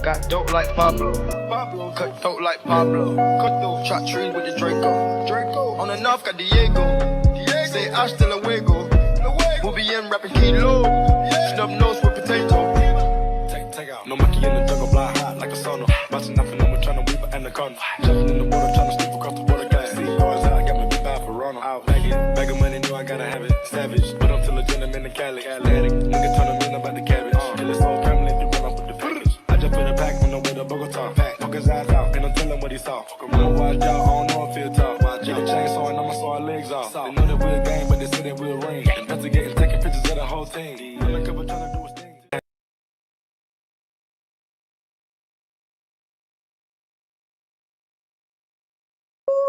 Got dope like Pablo. Cut dope like Pablo. Shot trees with the Draco. On the north got Diego. Say hasta luego. We'll be in rapping kilo. Snub nose with potato. Take out. No monkey in the jungle, blind hot like a sauna. Bouncing nothing, I'm trying to weave an anaconda. Jumping in the water, trying to slip across the water. Got see yours out, got me big bad for Ronald. Out bag of money, know I gotta have it. Savage, but I'm still a gentleman in Cali. Atlantic, nigga turn them in about the cabbage. Kill his whole family, they run off with the package. I just put a pack on the way to Bogota. Fuck his eyes out, and I'm telling what he saw. Real watch out, I don't know if he'll talk. Get a chainsaw and I'ma saw our legs off. They know that we're a game, but they say that we'll ring. Investigating, taking pictures of the whole team. Undercover trying to do his thing.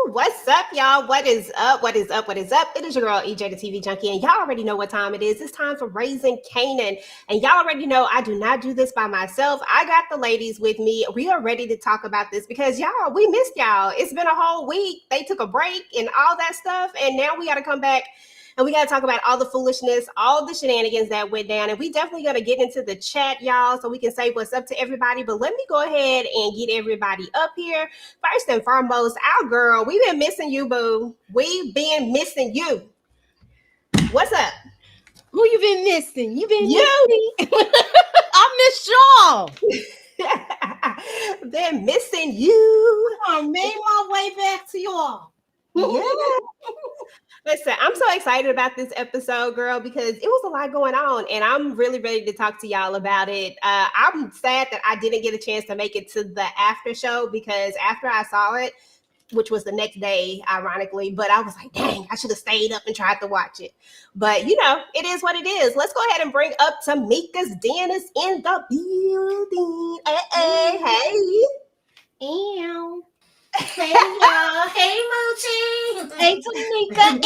What's up, y'all? What is up? What is up? What is up? It is your girl, EJ the TV Junky, and y'all already know what time it is. It's time for Raising Kanan, and y'all already know I do not do this by myself. I got the ladies with me. We are ready to talk about this because y'all, we missed y'all. It's been a whole week. They took a break and all that stuff, and now we got to come back. And we got to talk about all the foolishness, all the shenanigans that went down. And we definitely got to get into the chat, y'all, so we can say what's up to everybody. But let me go ahead and get everybody up here. First and foremost, our girl, we've been missing you, boo. We've been missing you. What's up? Who you been missing? You been You. missing? I miss y'all. Been missing you. I made my way back to y'all. Yeah. Listen, I'm so excited about this episode, girl, because it was a lot going on, and I'm really ready to talk to y'all about it. I'm sad that I didn't get a chance to make it to the after show because after I saw it, which was the next day, ironically, but I was like, dang, I should have stayed up and tried to watch it. But, you know, it is what it is. Let's go ahead and bring up Tamieka's Den is in the building. Hey. Ew. Hey y'all, hey Moochie, hey Tamieka,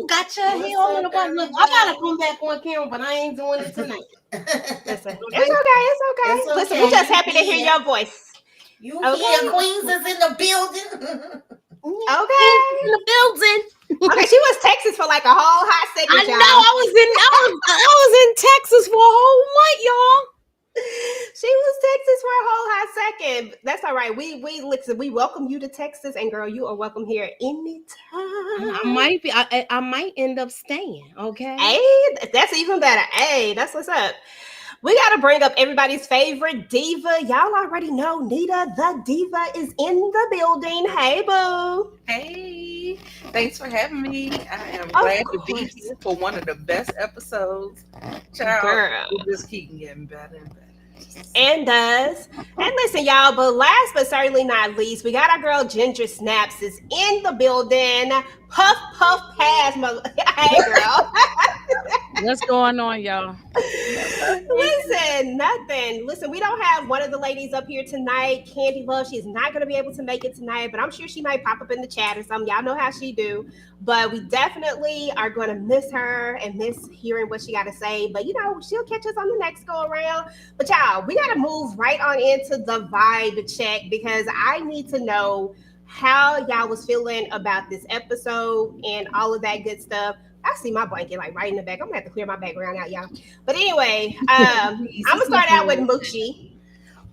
got your hair on the bottom. Look, I gotta come back on camera, but I ain't doing it tonight. Listen, it's okay. Listen, we're just happy to hear your voice. You hear Queens is in the building. Okay, in the building. Okay, she was Texas for like a whole hot second. I know. I was in Texas for a whole month, y'all. She was Texas for a whole hot second. That's all right. We listen. We welcome you to Texas, and girl, you are welcome here anytime. I might end up staying. Okay. Hey, that's even better. Hey, that's what's up. We got to bring up everybody's favorite diva. Y'all already know Nita the Diva is in the building. Hey, boo. Hey, thanks for having me. I am glad to be here for one of the best episodes. Child, girl, it just keep getting better and better. And does. And listen, y'all, but last but certainly not least, we got our girl Ginger Snaps is in the building. Puff, puff, pass. Hey, girl. What's going on, y'all? Listen, nothing. Listen, we don't have one of the ladies up here tonight. Khandi Luv, she's not going to be able to make it tonight, but I'm sure she might pop up in the chat or something. Y'all know how she do. But we definitely are going to miss her and miss hearing what she got to say. But, you know, she'll catch us on the next go around. But, y'all, we got to move right on into the vibe check because I need to know how y'all was feeling about this episode and all of that good stuff. I see my blanket like right in the back. I'm gonna have to clear my background out, y'all. But anyway, I'm gonna start out with Moochie.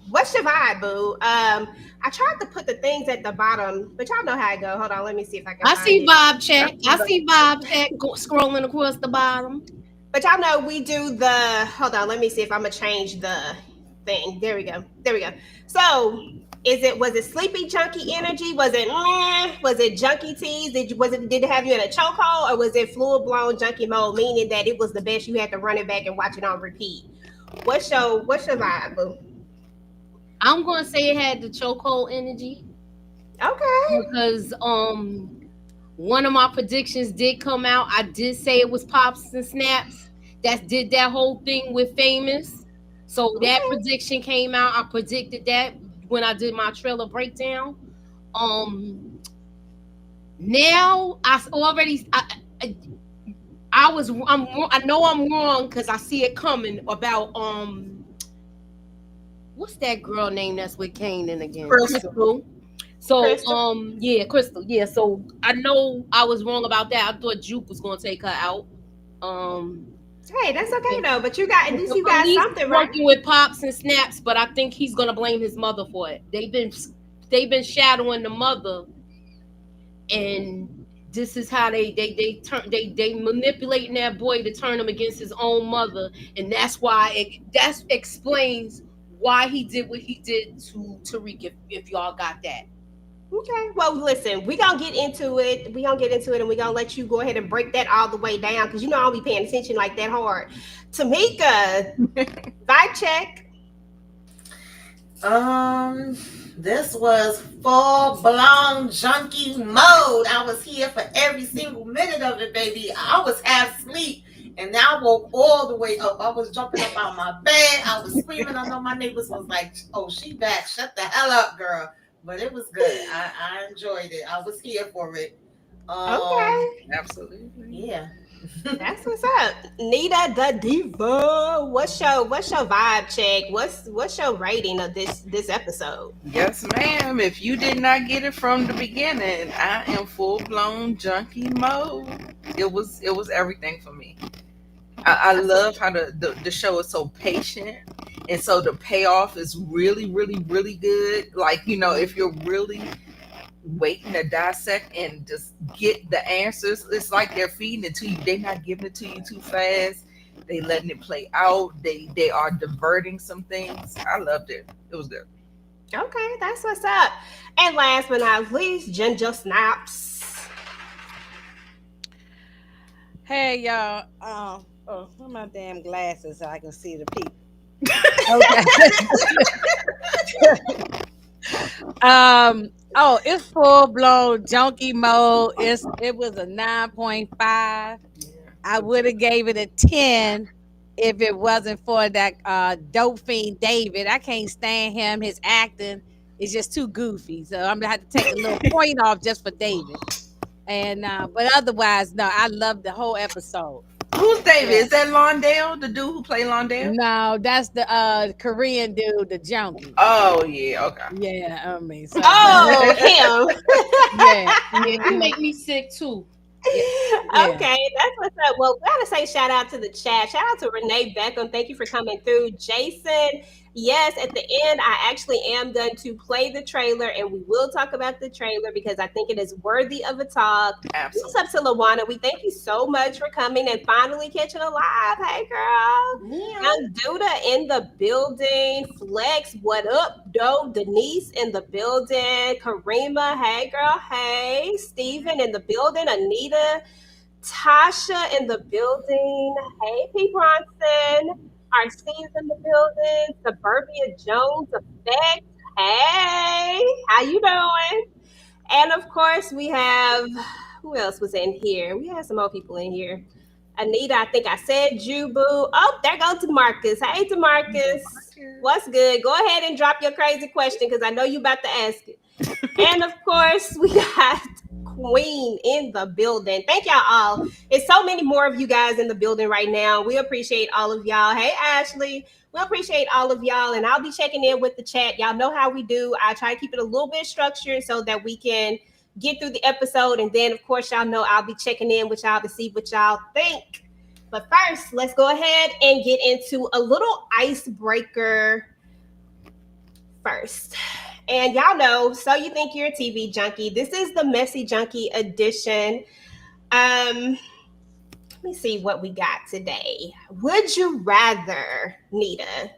What's your vibe, boo? I tried to put the things at the bottom, but y'all know how I go. Hold on, let me see if I can. I see vibe check. Scrolling across the bottom. But y'all know we do the. Hold on, let me see if I'm gonna change the thing. There we go. So. Was it sleepy junky energy? Was it junky tease? Did it have you in a chokehold, or was it full blown junky mode, meaning that it was the best you had to run it back and watch it on repeat? What's your vibe, boo? I'm gonna say it had the chokehold energy. Okay. Because one of my predictions did come out. I did say it was Pops and Snaps that did that whole thing with Famous. So that prediction came out. I predicted that when I did my trailer breakdown. Now I know I'm wrong because I see it coming about what's that girl name that's with Kanan again? Crystal. So Crystal. Crystal. Yeah, so I know I was wrong about that. I thought Juke was gonna take her out. Hey, that's okay though. But you got at least The you got police something right. working with pops and snaps, but I think he's gonna blame his mother for it. They've been shadowing the mother, and this is how they manipulating that boy to turn him against his own mother, and that's why that explains why he did what he did to Tariq. If y'all got that. Okay. Well, listen, we're gonna get into it. We're gonna get into it and we're gonna let you go ahead and break that all the way down because you know I'll be paying attention like that hard. Tamieka, vibe check. This was full blown junkie mode. I was here for every single minute of it, baby. I was half asleep. And now I woke all the way up. I was jumping up out my bed. I was screaming. I know my neighbors was like, "Oh, she back. Shut the hell up, girl." But it was good. I enjoyed it. I was here for it. Okay. Absolutely. Yeah. That's what's up. Nita the Diva. What's your vibe check? What's your rating of this episode? Yes, ma'am. If you did not get it from the beginning, I am full blown junkie mode. It was everything for me. I love how the show is so patient, and so the payoff is really, really, really good. Like, you know, if you're really waiting to dissect and just get the answers, it's like they're feeding it to you. They're not giving it to you too fast. They letting it play out. They are diverting some things. I loved it. It was good. Okay, that's what's up. And last but not least, Ginger Snaps. Hey y'all. Where my damn glasses so I can see the people. Okay. It's full blown junkie mode. It was a 9.5. I would have gave it a 10 if it wasn't for that dope fiend David. I can't stand him. His acting is just too goofy. So I'm gonna have to take a little point off just for David. And but otherwise, no, I loved the whole episode. Who's David? Is that Londale, the dude who played Londale? No, that's the Korean dude, the junkie. Oh yeah, okay. Yeah, I mean, so, him. Yeah, you make me sick too. Yeah. Okay, that's what's up. Well, we gotta say shout out to the chat. Shout out to Renee Beckham. Thank you for coming through. Jason, yes, at the end, I actually am going to play the trailer and we will talk about the trailer because I think it is worthy of a talk. Absolutely. What's up to Lawana? We thank you so much for coming and finally catching a live. Hey, girl. Young Duda in the building. Flex, what up, though? Denise in the building. Karima, hey, girl. Hey. Steven in the building. Anita. Tasha in the building. Hey, P. Bronson. RC's in the building. Suburbia Jones Effect. Hey, how you doing? And of course, we have, who else was in here? We had some more people in here. Anita, I think I said Jubu. Oh, there goes DeMarcus. Hey, DeMarcus. What's good? Go ahead and drop your crazy question because I know you about to ask it. And of course, we got Queen in the building. Thank y'all all. It's so many more of you guys in the building right now. We appreciate all of y'all. Hey, Ashley. We appreciate all of y'all. And I'll be checking in with the chat. Y'all know how we do. I try to keep it a little bit structured so that we can get through the episode. And then, of course, y'all know I'll be checking in with y'all to see what y'all think. But first, let's go ahead and get into a little icebreaker first. And y'all know, so you think you're a TV junkie. This is the Messy Junkie edition. Let me see what we got today. Would you rather, Nita,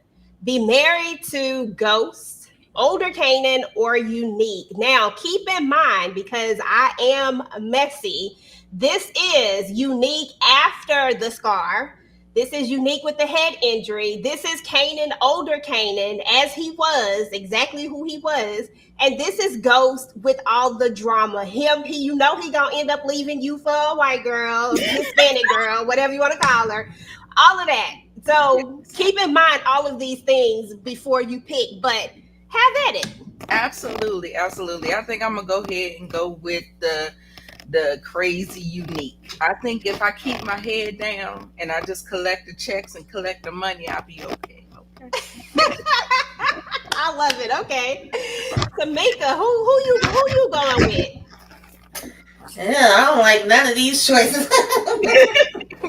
be married to Ghost, Older Kanan, or Unique? Now, keep in mind, because I am messy, this is Unique after the scar. This is Unique with the head injury. This is Kanan, Older Kanan, as he was, exactly who he was. And this is Ghost with all the drama. He gonna end up leaving you for a white girl, Hispanic girl, whatever you want to call her. All of that. So keep in mind all of these things before you pick, but have at it. Absolutely, absolutely. I think I'm gonna go ahead and go with the crazy Unique. I think if I keep my head down and I just collect the checks and collect the money, I'll be okay. I love it. Okay. Tamieka, who you going with? Yeah, I don't like none of these choices.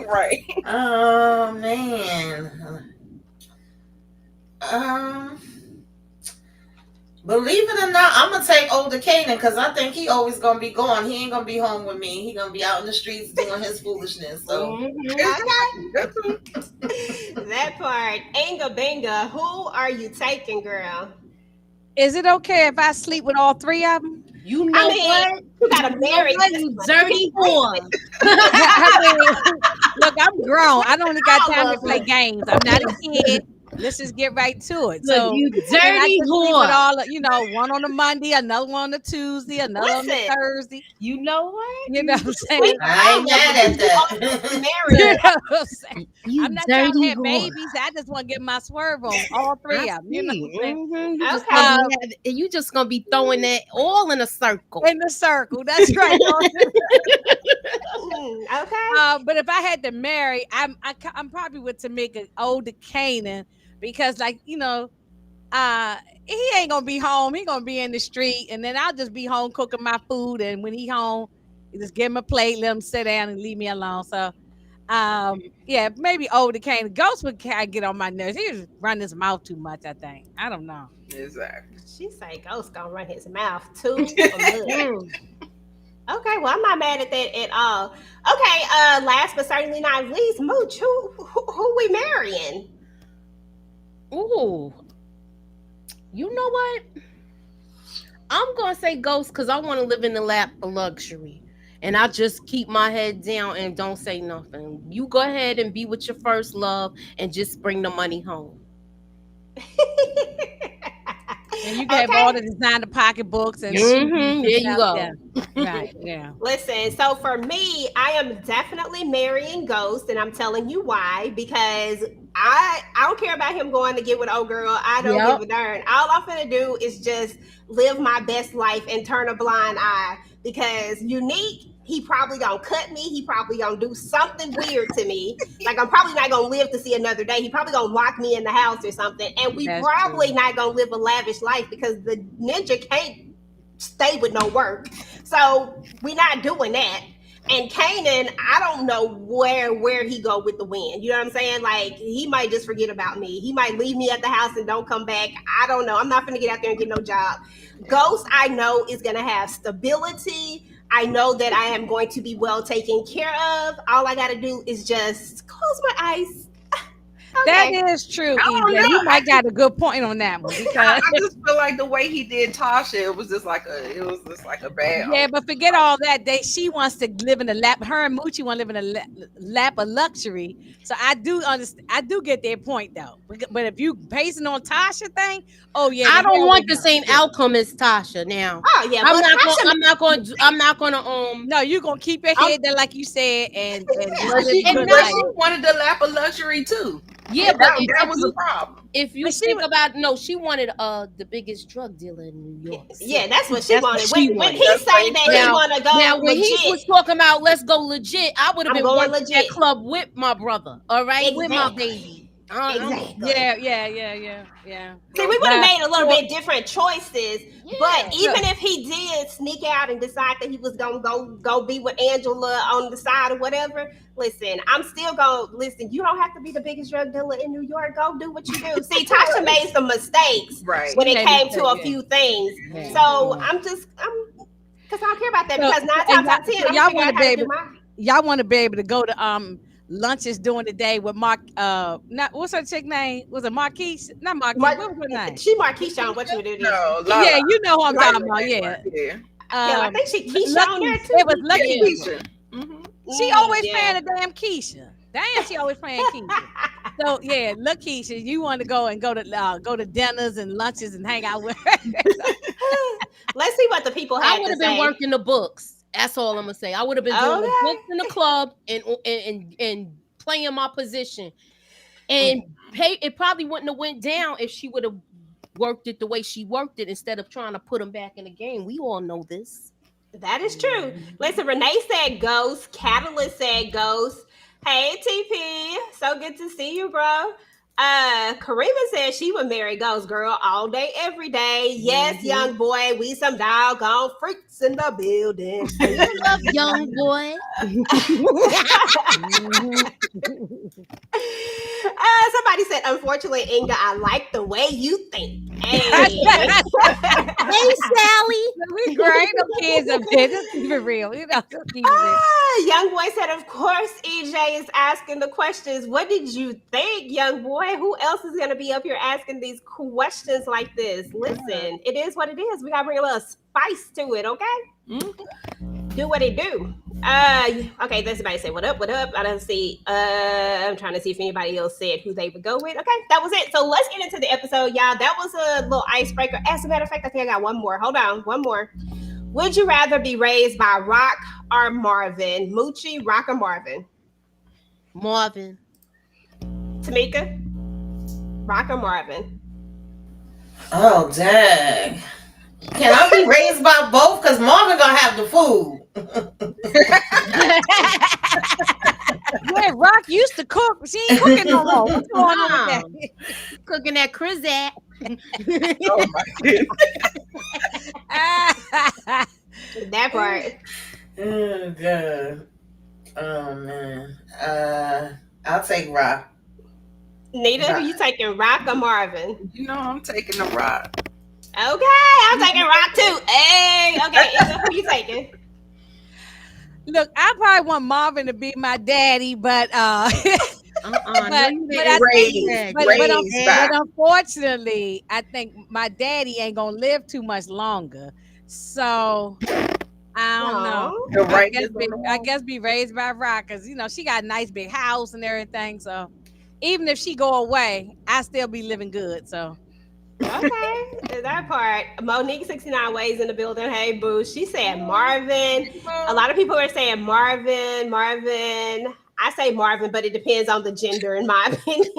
Right. Oh man. Believe it or not, I'm gonna take older Kanan because I think he always gonna be gone. He ain't gonna be home with me. He gonna be out in the streets doing his foolishness. So That part. Inga Binga, who are you taking, girl? Is it okay if I sleep with all three of them? You know what? You gotta marry You dirty whore. Look, I'm grown. I don't got time to play games. I'm not a kid. Let's just get right to it. Look, So you I dirty can sleep whore. with all, one on a Monday, another one on a Tuesday, another on a Thursday. You know what? You know what I'm saying? I ain't mad at that. You know what I'm saying? You I'm not trying to dirty have whore. babies. I just want to get my swerve on all three of them. You know what I'm saying? You just gonna be throwing that all in a circle. In the circle. That's right. Okay. But if I had to marry, I'm probably with Tamieka, older Kanan, because he ain't gonna be home. He gonna be in the street, and then I'll just be home cooking my food. And when he home, you just give him a plate, let him sit down, and leave me alone. So, yeah, maybe older Kanan. Ghost would get on my nerves. He just run his mouth too much. I think. I don't know. Exactly. She say Ghost gonna run his mouth too much. Okay, well, I'm not mad at that at all. Okay, last but certainly not least, Mooch, who we marrying? Ooh. You know what? I'm gonna say Ghost because I want to live in the lap of luxury. And I just keep my head down and don't say nothing. You go ahead and be with your first love and just bring the money home. And you can have all the designer pocketbooks and there you go. Yeah. Right, yeah. Listen, so for me, I am definitely marrying Ghost, and I'm telling you why. Because I don't care about him going to get with old girl. I don't give a darn. All I'm gonna do is just live my best life and turn a blind eye. Because Unique, he probably gonna cut me. He probably gonna do something weird to me. Like I'm probably not gonna live to see another day. He probably gonna lock me in the house or something. And we probably not gonna live a lavish life because the ninja can't stay with no work. So we're not doing that. And Kanan, I don't know where he go with the wind. You know what I'm saying? Like he might just forget about me. He might leave me at the house and don't come back. I don't know. I'm not gonna get out there and get no job. Ghost, I know, is gonna have stability. I know that I am going to be well taken care of. All I got to do is just close my eyes. Okay. That is true, EJ. You might got a good point on that one because I just feel like the way he did Tasha, it was just like a bad. Yeah, but forget all that. She wants to live in the lap. Her and Moochie want to live in a lap of luxury. So I do understand. I do get their point though. But if you basing on Tasha thing, oh yeah, I don't want the same outcome as Tasha now. Oh yeah, I'm not going to. No, you're gonna keep your head there like you said, and she wanted the lap of luxury too. Yeah, but that was a problem. If you think about she wanted the biggest drug dealer in New York. Yeah, that's what she wanted. When he said that he want to go now, when legit, he was talking about let's go legit, I would have been going legit. to that club with my brother. All right, with my baby. Exactly. Yeah. See, we would have made a little bit different choices, but even if he did sneak out and decide that he was gonna go be with Angela on the side or whatever, listen, I'm still gonna listen. You don't have to be the biggest drug dealer in New York. Go do what you do. See, Tasha made some mistakes when it came to a few things. Yeah. So I'm because I don't care about that because 9 times out of 10, y'all want to be able. Y'all want to be able to go to lunches during the day with Mark. What's her chick name? Was it Marquise? Not Marquise. What was her name? She Marquise. What you do? No, yeah, you know who I'm talking about. Yeah. I think she Keisha on there too. It was Lucky. Keisha. She always playing a damn Keisha. Damn, she always playing Keisha. So yeah, look, Keisha, you want to go to dinners and lunches and hang out with her. Let's see what the people have. I would have been working the books. That's all I'm gonna say. I would have been doing the books in the club and playing my position. And it probably wouldn't have went down if she would have worked it the way she worked it instead of trying to put them back in the game. We all know this. That is true. Listen, Renee said Ghost. Catalyst said Ghost. Hey, TP. So good to see you, bro. Karima said she would marry Ghost Girl all day, every day. Yes, young boy, we some doggone freaks in the building. Love young boy. Somebody said, unfortunately, Inga, I like the way you think. Hey, Hey, Sally. We great them kids up there. Just keep it real. You know, just keep it real. Young boy said, of course, EJ is asking the questions. What did you think, young boy? Who else is going to be up here asking these questions like this? Listen, it is what it is. We got to bring a little spice to it, okay? Do what it do. Okay, then somebody say, what up? I don't see. I'm trying to see if anybody else said who they would go with. Okay, that was it. So let's get into the episode, y'all. That was a little icebreaker. As a matter of fact, I think I got one more. Hold on, one more. Would you rather be raised by Rock or Marvin? Moochie, Rock or Marvin? Marvin. Tamieka, Rock or Marvin? Oh, dang. Can I be raised by both? Because Marvin gonna have the food. Yeah, Rock used to cook. She ain't cooking no more. What's going on with that? Cooking that Crizat. Oh my goodness. That part. Oh, God. Oh, man. I'll take Rock. Nita, who you taking, Rock or Marvin? You know I'm taking the Rock. Okay, I'm taking Rock too. Hey, okay, Inga, who you taking? Look, I probably want Marvin to be my daddy, but but unfortunately, I think my daddy ain't gonna live too much longer. So I don't know. I guess be raised by Rock, because she got a nice big house and everything. So even if she go away, I still be living good. So okay, that part. Monique 69 Ways in the building. Hey, boo. She said Marvin. A lot of people are saying Marvin. I say Marvin, but it depends on the gender, in my opinion.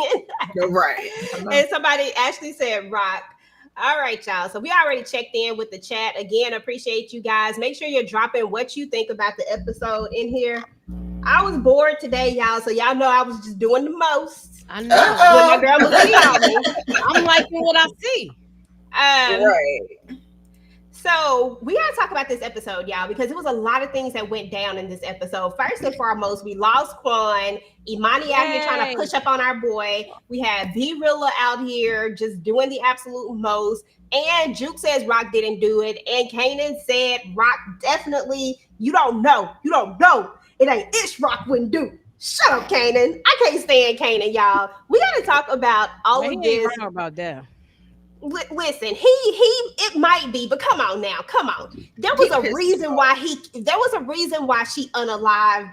You're right. And somebody actually said Rock. All right, y'all. So we already checked in with the chat. Again, appreciate you guys. Make sure you're dropping what you think about the episode in here. I was bored today, y'all. So y'all know I was just doing the most. I know. With my girl Moochilla. I'm liking what I see. Right. So we gotta talk about this episode, y'all, because it was a lot of things that went down in this episode. First and foremost, we lost Quan. Imani out here trying to push up on our boy. We had B-Rilla out here just doing the absolute most. And Juke says Rock didn't do it. And Kanan said Rock definitely, you don't know. It ain't Ish Rock wouldn't do. Shut up, Kanan. I can't stand Kanan, y'all. We got to talk about all of this. Wrong about that. Listen, it might be, but come on now, come on. There was a reason why she unalived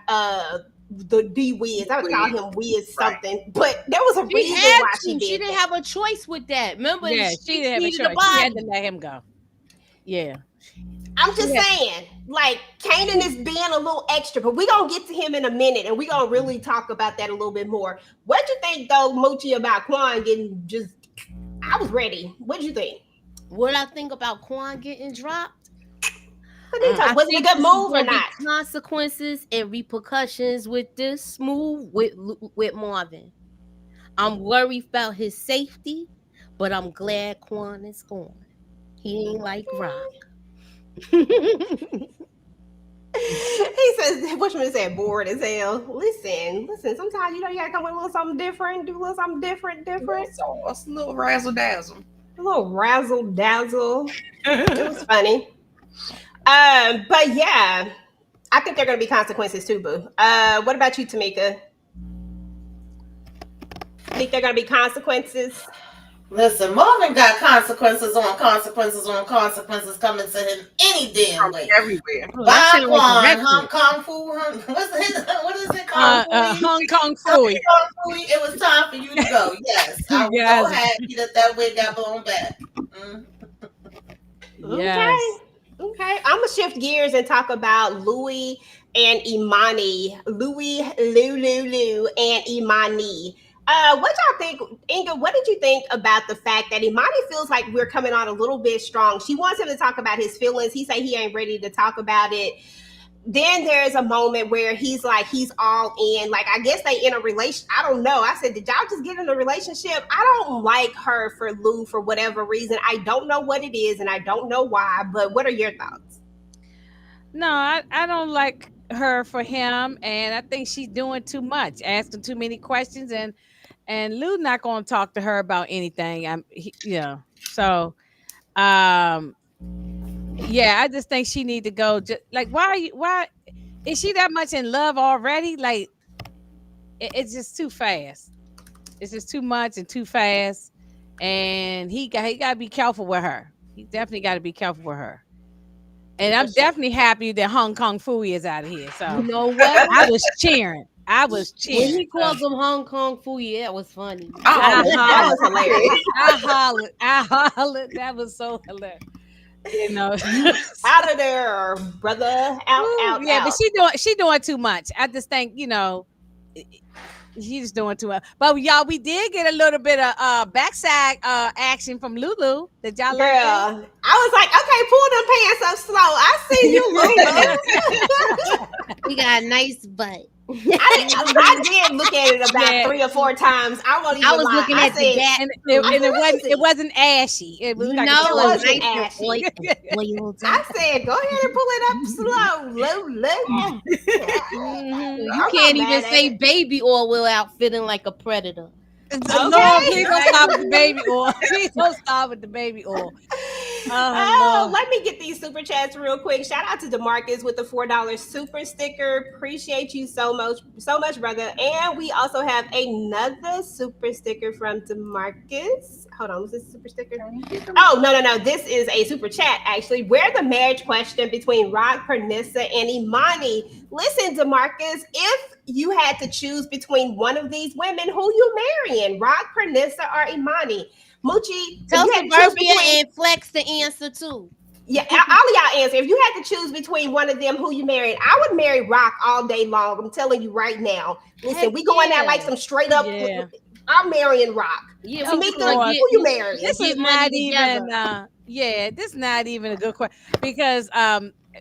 the D Wiz. I would call him Wiz something, but there was a reason why she did. She didn't have a choice with that. Remember, she didn't have a choice. She had to let him go. Yeah. I'm just saying, like, Kanan is being a little extra, but we're going to get to him in a minute, and we're going to really talk about that a little bit more. What'd you think, though, Mochi, about Quan getting just... I was ready. What'd you think? What I think about Quan getting dropped? Was it a good move or not? Consequences and repercussions with this move with Marvin. I'm worried about his safety, but I'm glad Quan is gone. He ain't like Rock. He says, which one said bored as hell. Listen. Sometimes you gotta come with a little something different, do a little something different. So it's a little razzle dazzle. A little razzle dazzle. It was funny. But yeah, I think there are gonna be consequences too, boo. What about you, Tamieka? Think there are gonna be consequences? Listen, Marvin got consequences on consequences on consequences coming to him any damn way. Everywhere. Bye, Quan. Hong Kong Fu. What is it called? Hong Kong Fu. It was time for you to go. Yes. I was so happy that wig got blown back. Yes. Okay. I'm going to shift gears and talk about Louie and Imani. Louie, Lou, and Imani. What y'all think, Inga, what did you think about the fact that Imani feels like we're coming on a little bit strong? She wants him to talk about his feelings. He say he ain't ready to talk about it. then there's a moment where he's like, he's all in. Like, I guess they in a relation. I don't know. I said, did y'all just get in a relationship? I don't like her for Lou for whatever reason. I don't know what it is and I don't know why, but what are your thoughts? No, I don't like her for him, and I think she's doing too much, asking too many questions, and Lou not going to talk to her about anything. So yeah, I just think she need to go. Just like, why is she that much in love already? Like, it's just too fast. It's just too much and too fast, and he got to be careful with her. He definitely got to be careful with her. And I'm definitely happy that Hong Kong Fooey is out of here. So You know what? I was cheering. When he called them Hong Kong Fooey, that was funny. That was hilarious. I hollered. That was so hilarious. You know, Out of there, brother. Out. yeah, but she doing too much. I just think, she's doing too much. But y'all, we did get a little bit of backside action from Lulu. Did y'all like that? Girl, I was like, okay, pull them pants up slow. I see you, Lulu. We got a nice butt. I did look at it about 3 or 4 times. I won't even I was lie. looking at the back. And it wasn't ashy. It was like No, it it was wasn't nice and oiled I up. said, go ahead and pull it up slow, Lulu. You can't even say baby oil without feeling like a predator. No, please don't stop with the baby oil. Please don't stop with the baby oil. Oh, let me get these super chats real quick. Shout out to DeMarcus with the $4 super sticker. Appreciate you so much, brother. And we also have another super sticker from DeMarcus. Hold on, was this a super sticker? Oh, no. This is a super chat, actually. Where the marriage question between Rock, Pernissa, and Imani. Listen, DeMarcus, if you had to choose between one of these women, who you marrying? Rock, Pernissa, or Imani? Moochie, Tell Suburbia and Flex the answer too. Yeah, all of y'all answer. If you had to choose between one of them, who you married, I would marry Rock all day long. I'm telling you right now. Listen, we going out like some straight up. Yeah. I'm marrying Rock. Yeah, Tamieka, who you marrying? This is not even. This is not even a good question because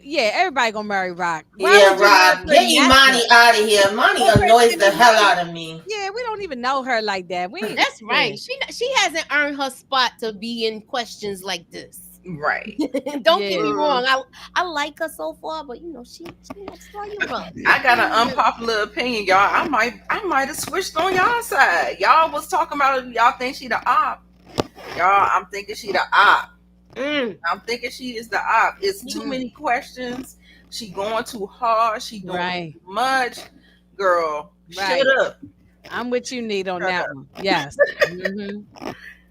everybody gonna marry Rock. Rock. Get Imani out of here. Imani annoys the hell out of me. Yeah, we don't even know her like that. That's right. She hasn't earned her spot to be in questions like this. Right. Don't get me wrong. I like her so far, but she next door you run. I got an unpopular opinion, y'all. I might have switched on y'all side. Y'all was talking about y'all think she the op. Y'all, I'm thinking she the op. I'm thinking she is the op. It's too many questions. She going too hard. She doing too much. Girl, shut up. I'm with you, Nate, on that one. Yes.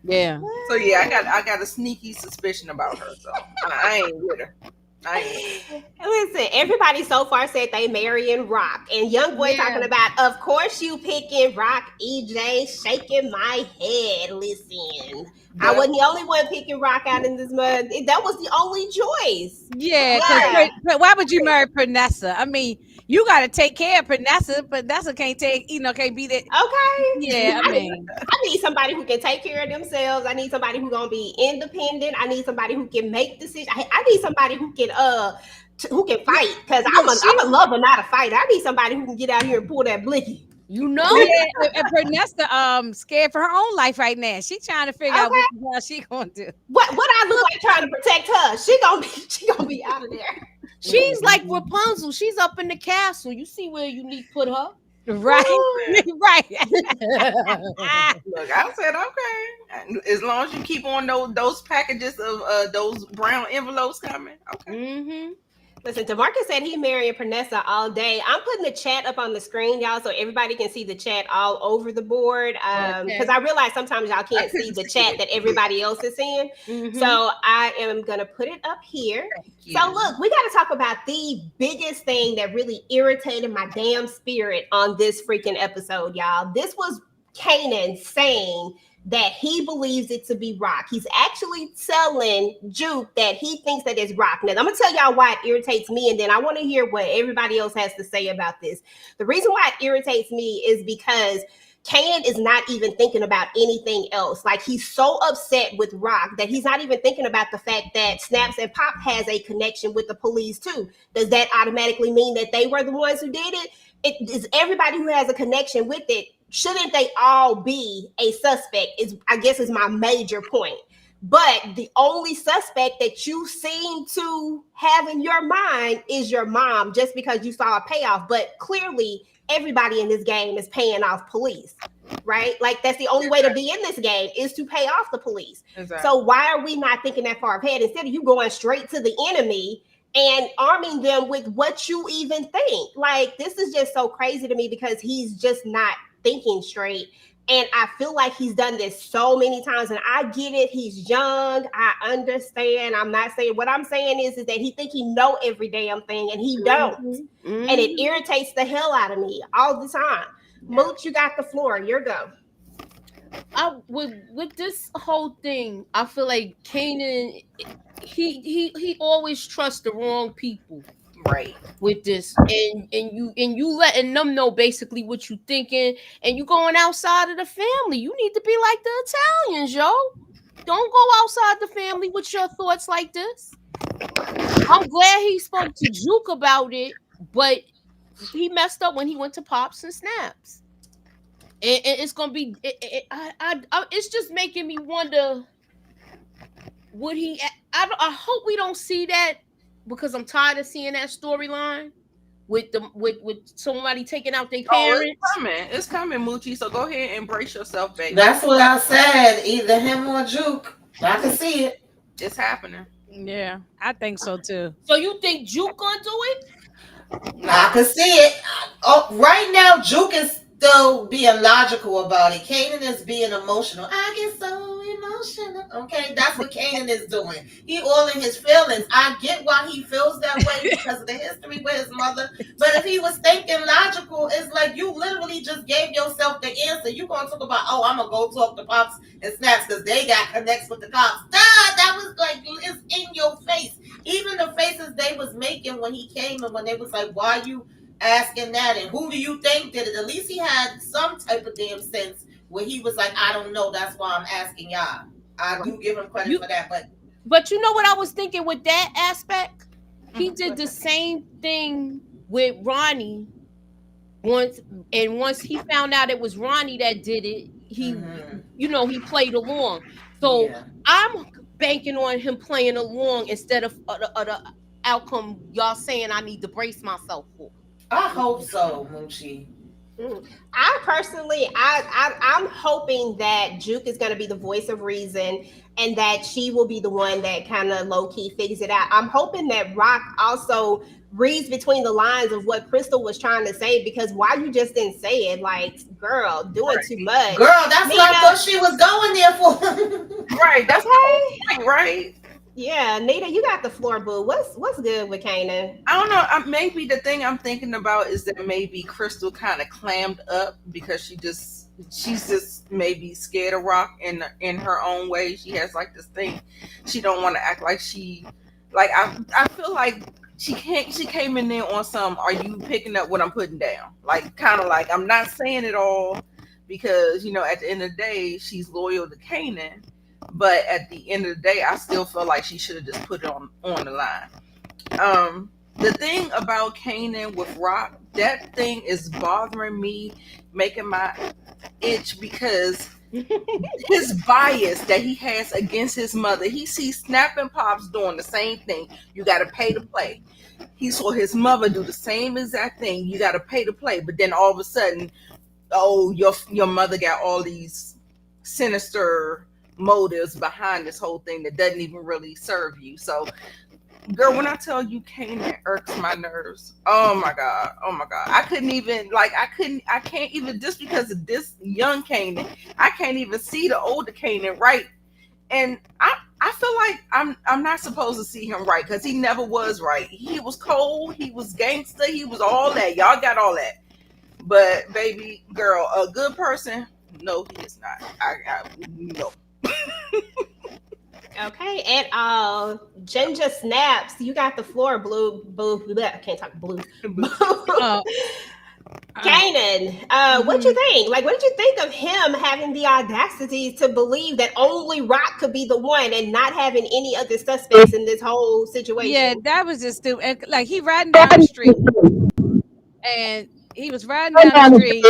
Yeah. So I got a sneaky suspicion about her. So I ain't with her. Listen, everybody so far said they marrying Rock, and Young Boy talking about, of course you picking Rock. EJ shaking my head. Listen, I wasn't the only one picking Rock out in this mud. That was the only choice. Yeah, but why would you marry Pernessa? I mean, you got to take care of Pernessa. Pernessa can't be that. Okay. Yeah, I mean, I need somebody who can take care of themselves. I need somebody who's gonna be independent. I need somebody who can make decisions. I need somebody who can fight, because I'm a lover, not a fighter. I need somebody who can get out here and pull that blicky. And Pernessa scared for her own life right now. She trying to figure out what she gonna do. What I look like trying to protect her? She gonna be out of there. She's like Rapunzel. She's up in the castle. You see where you need to put her. Right. Right. Look, I said okay. As long as you keep on those packages of those brown envelopes coming. Okay. Listen, DeMarcus said he marrying Pernessa all day. I'm putting the chat up on the screen, y'all, so everybody can see the chat all over the board. Because I realize sometimes y'all can't see the chat that everybody else is seeing. So I am going to put it up here. So look, we got to talk about the biggest thing that really irritated my damn spirit on this freaking episode, y'all. This was Kanan saying that he believes it to be Rock. He's actually telling Juke that he thinks that it's Rock. Now, I'm going to tell y'all why it irritates me, and then I want to hear what everybody else has to say about this. The reason why it irritates me is because Kanan is not even thinking about anything else. Like, he's so upset with Rock that he's not even thinking about the fact that Snaps and Pop has a connection with the police too. Does that automatically mean that they were the ones who did it? It is everybody who has a connection with it. Shouldn't they all be a suspect? I guess is my major point. But the only suspect that you seem to have in your mind is your mom, just because you saw a payoff. But clearly, everybody in this game is paying off police, right? Like, that's the only way to be in this game, is to pay off the police. Exactly. So why are we not thinking that far ahead? Instead of you going straight to the enemy and arming them with what you even think. Like, this is just so crazy to me, because he's just not thinking straight. And I feel like he's done this so many times, and I get it. He's young. I understand. I'm not saying, what I'm saying is that he think he know every damn thing, and he don't. Mm-hmm. And it irritates the hell out of me all the time. Mooch, you got the floor. Your go. With this whole thing, I feel like Kanan, he always trusts the wrong people. Right, with this, and you letting them know basically what you thinking, and you going outside of the family. You need to be like the Italians, yo. Don't go outside the family with your thoughts like this. I'm glad he spoke to Juke about it, but he messed up when he went to Pops and Snaps, and it's gonna be. It's just making me wonder. Would he? I hope we don't see that. Because I'm tired of seeing that storyline with somebody taking out their parents. It's coming, Moochie. So go ahead and brace yourself, baby. That's what I said. Either him or Juke. I can see it. It's happening. Yeah, I think so too. So you think Juke gonna do it? I can see it. Right now, Juke is still being logical about it. Kanan is being emotional. I get so emotional. Okay, that's what Kanan is doing. He all in his feelings. I get why he feels that way because of the history with his mother. But if he was thinking logical, it's like you literally just gave yourself the answer. You gonna talk about, I'm gonna go talk to Pops and Snaps because they got connects with the cops. That was like, it's in your face. Even the faces they was making when he came and when they was like, why you asking that, and who do you think did it? At least he had some type of damn sense where he was like, I don't know, that's why I'm asking y'all. I do give him credit for that, but you know what I was thinking with that aspect? He did the same thing with Ronnie once he found out it was Ronnie that did it, he he played along. So I'm banking on him playing along instead of the outcome y'all saying I need to brace myself for. I hope so, Moochie. I personally, I'm hoping that Juke is going to be the voice of reason, and that she will be the one that kind of low key figures it out. I'm hoping that Rock also reads between the lines of what Crystal was trying to say, because why you just didn't say it? Like, girl, doing too much. Girl, that's what I thought she was going there for. Right, that's right. Yeah, Nita, you got the floor, boo. What's good with Kanan? I don't know. Maybe the thing I'm thinking about is that maybe Crystal kind of clammed up because she's just maybe scared of Rock in her own way. She has like this thing. She don't want to act like she like. I feel like she came in there on some. Are you picking up what I'm putting down? Like, kind of like, I'm not saying it all because at the end of the day she's loyal to Kanan. But at the end of the day, I still feel like she should have just put it on the line. The thing about Kanan with Rock, that thing is bothering me, making my itch, because his bias that he has against his mother. He sees Snap and Pops doing the same thing. You got to pay to play. He saw his mother do the same exact thing. You got to pay to play. But then all of a sudden, your mother got all these sinister motives behind this whole thing that doesn't even really serve you. So, girl, when I tell you Kanan irks my nerves, oh my god, I can't even, just because of this young Kanan, I can't even see the older Kanan right. And I feel like I'm not supposed to see him right, because he never was right. He was cold, he was gangster, he was all that. Y'all got all that. But baby girl, a good person, no, he is not. No. Okay, and Ginger Snaps, you got the floor, blue. I can't talk blue. Kanan, what you think? Like, what did you think of him having the audacity to believe that only Rock could be the one and not having any other suspects in this whole situation? Yeah, that was just stupid. And, like, he riding down the street, and he was riding down the street.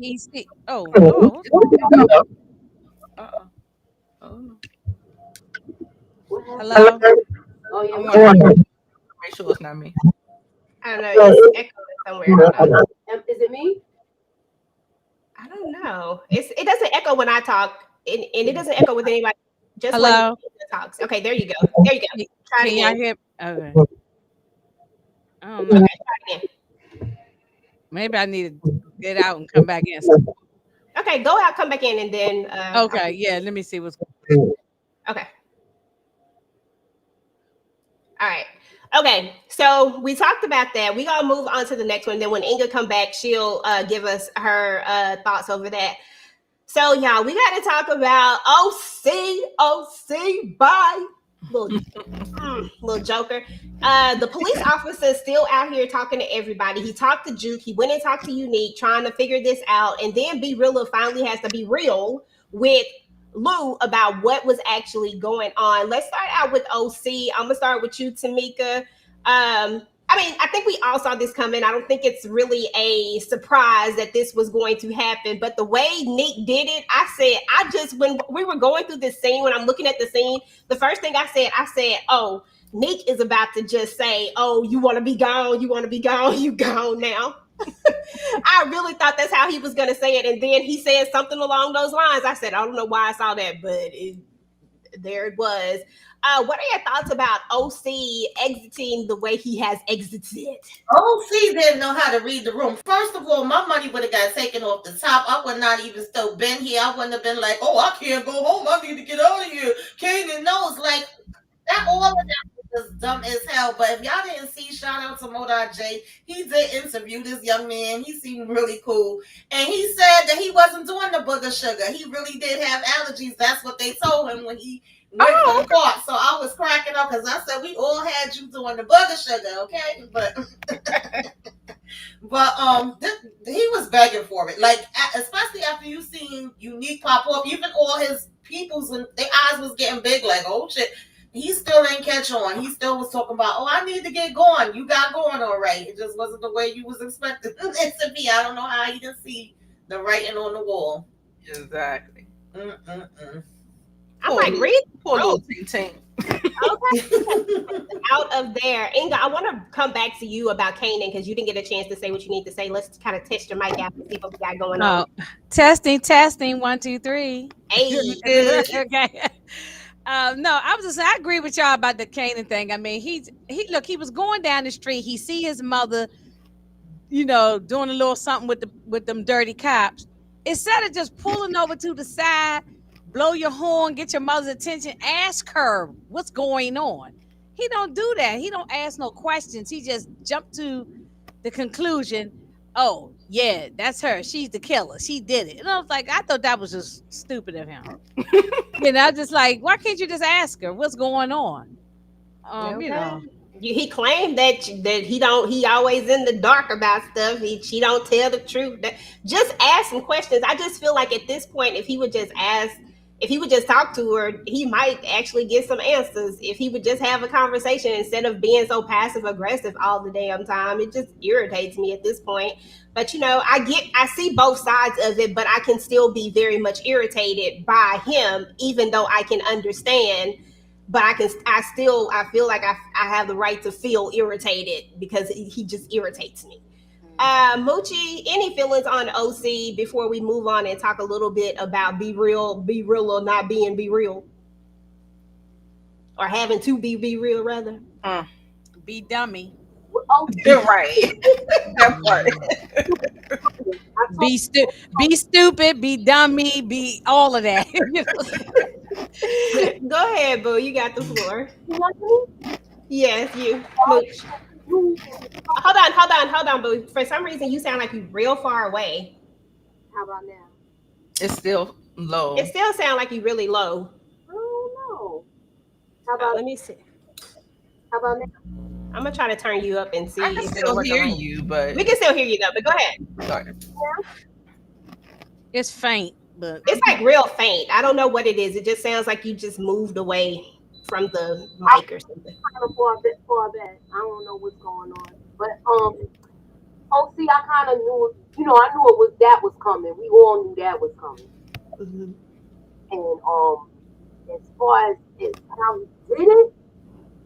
He see, oh Lord, Uh-oh. Oh no. hello. Oh, yeah. Make sure it's not me. I don't know. It's echoing somewhere. Hold on. Is it me? I don't know. It doesn't echo when I talk, and it doesn't echo with anybody. Just Hello? when he talks. Okay, there you go. There you go. Try it Can y'all again. hear? Okay. I don't know. Okay, try it again. Maybe I need to get out and come back in. Okay, go out, come back in, and then. Okay, yeah. Let me see what's going on. Okay. All right. Okay, so we talked about that. We're gonna move on to the next one. Then when Inga come back, she'll give us her thoughts over that. So y'all, we got to talk about OC, bye, little joker. The police officer is still out here talking to everybody. He talked to Juke. He went and talked to Unique, trying to figure this out. And then Be Realer finally has to be real with Lou about what was actually going on. Let's start out with OC. I'm gonna start with you, Tamieka. I mean, I think we all saw this coming. I don't think it's really a surprise that this was going to happen. But the way Nick did it, when we were going through this scene, when I'm looking at the scene, the first thing I said, oh, Nick is about to just say, oh, you want to be gone, you gone now. I really thought that's how he was going to say it. And then he said something along those lines. I said, I don't know why I saw that, but there it was. What are your thoughts about OC exiting the way he has exited? OC didn't know how to read the room. First of all, my money would have got taken off the top. I would not even still been here. I wouldn't have been like, oh, I can't go home. I need to get out of here. Kanan knows, like, that all of that was just dumb as hell. But if y'all didn't see, shout out to Modar J. He did interview this young man. He seemed really cool. And he said that he wasn't doing the booger sugar. He really did have allergies. That's what they told him when he went for the court. So I was cracking up because I said, we all had you doing the booger sugar, okay? But he was begging for it. Like, especially after you seen Unique pop up, even all his peoples, when their eyes was getting big, like, oh shit. He still didn't catch on. He still was talking about, oh, I need to get going. You got going all right. It just wasn't the way you was expecting it to be. I don't know how he didn't see the writing on the wall. Exactly. I'm like, read. Poor little ting. Okay. Out of there. Inga, I want to come back to you about Kanan because you didn't get a chance to say what you need to say. Let's kind of test your mic out and see what we got going on. Testing. 1, 2, 3. Hey. Okay. No, I agree with y'all about the Kanan thing. I mean, he was going down the street. He see his mother, doing a little something with them dirty cops. Instead of just pulling over to the side, blow your horn, get your mother's attention, ask her what's going on. He don't do that. He don't ask no questions. He just jumped to the conclusion, oh, yeah, that's her. She's the killer. She did it. And I was like, I thought that was just stupid of him. Just like, why can't you just ask her what's going on? He claimed that he always in the dark about stuff. She don't tell the truth. Just ask some questions. I just feel like at this point, if he would just talk to her, he might actually get some answers. If he would just have a conversation instead of being so passive aggressive all the damn time, it just irritates me at this point. But I see both sides of it, but I can still be very much irritated by him, even though I can understand. But I feel like I have the right to feel irritated because he just irritates me. Moochie, any feelings on OC before we move on and talk a little bit about be real or not being be real, or having to be real rather? Be dummy. You're right. That part. Be stupid. Be dummy. Be all of that. Go ahead, boo. You got the floor. Yes, you. Mooch. Hold on, boo. For some reason, you sound like you're real far away. How about now? It's still low. It still sounds like you're really low. Oh no. How about? Let me see. How about now? I'm gonna try to turn you up and see I can if it'll still work. hear on you, but we can still hear you though. But go ahead. sorry. It's faint, but It's like real faint. I don't know what it is. It just sounds like you just moved away from the mic or something. kind of far back. I don't know what's going on, but see, I kind of knew. I knew that was coming. We all knew that was coming. Mhm. And as far as how he did it,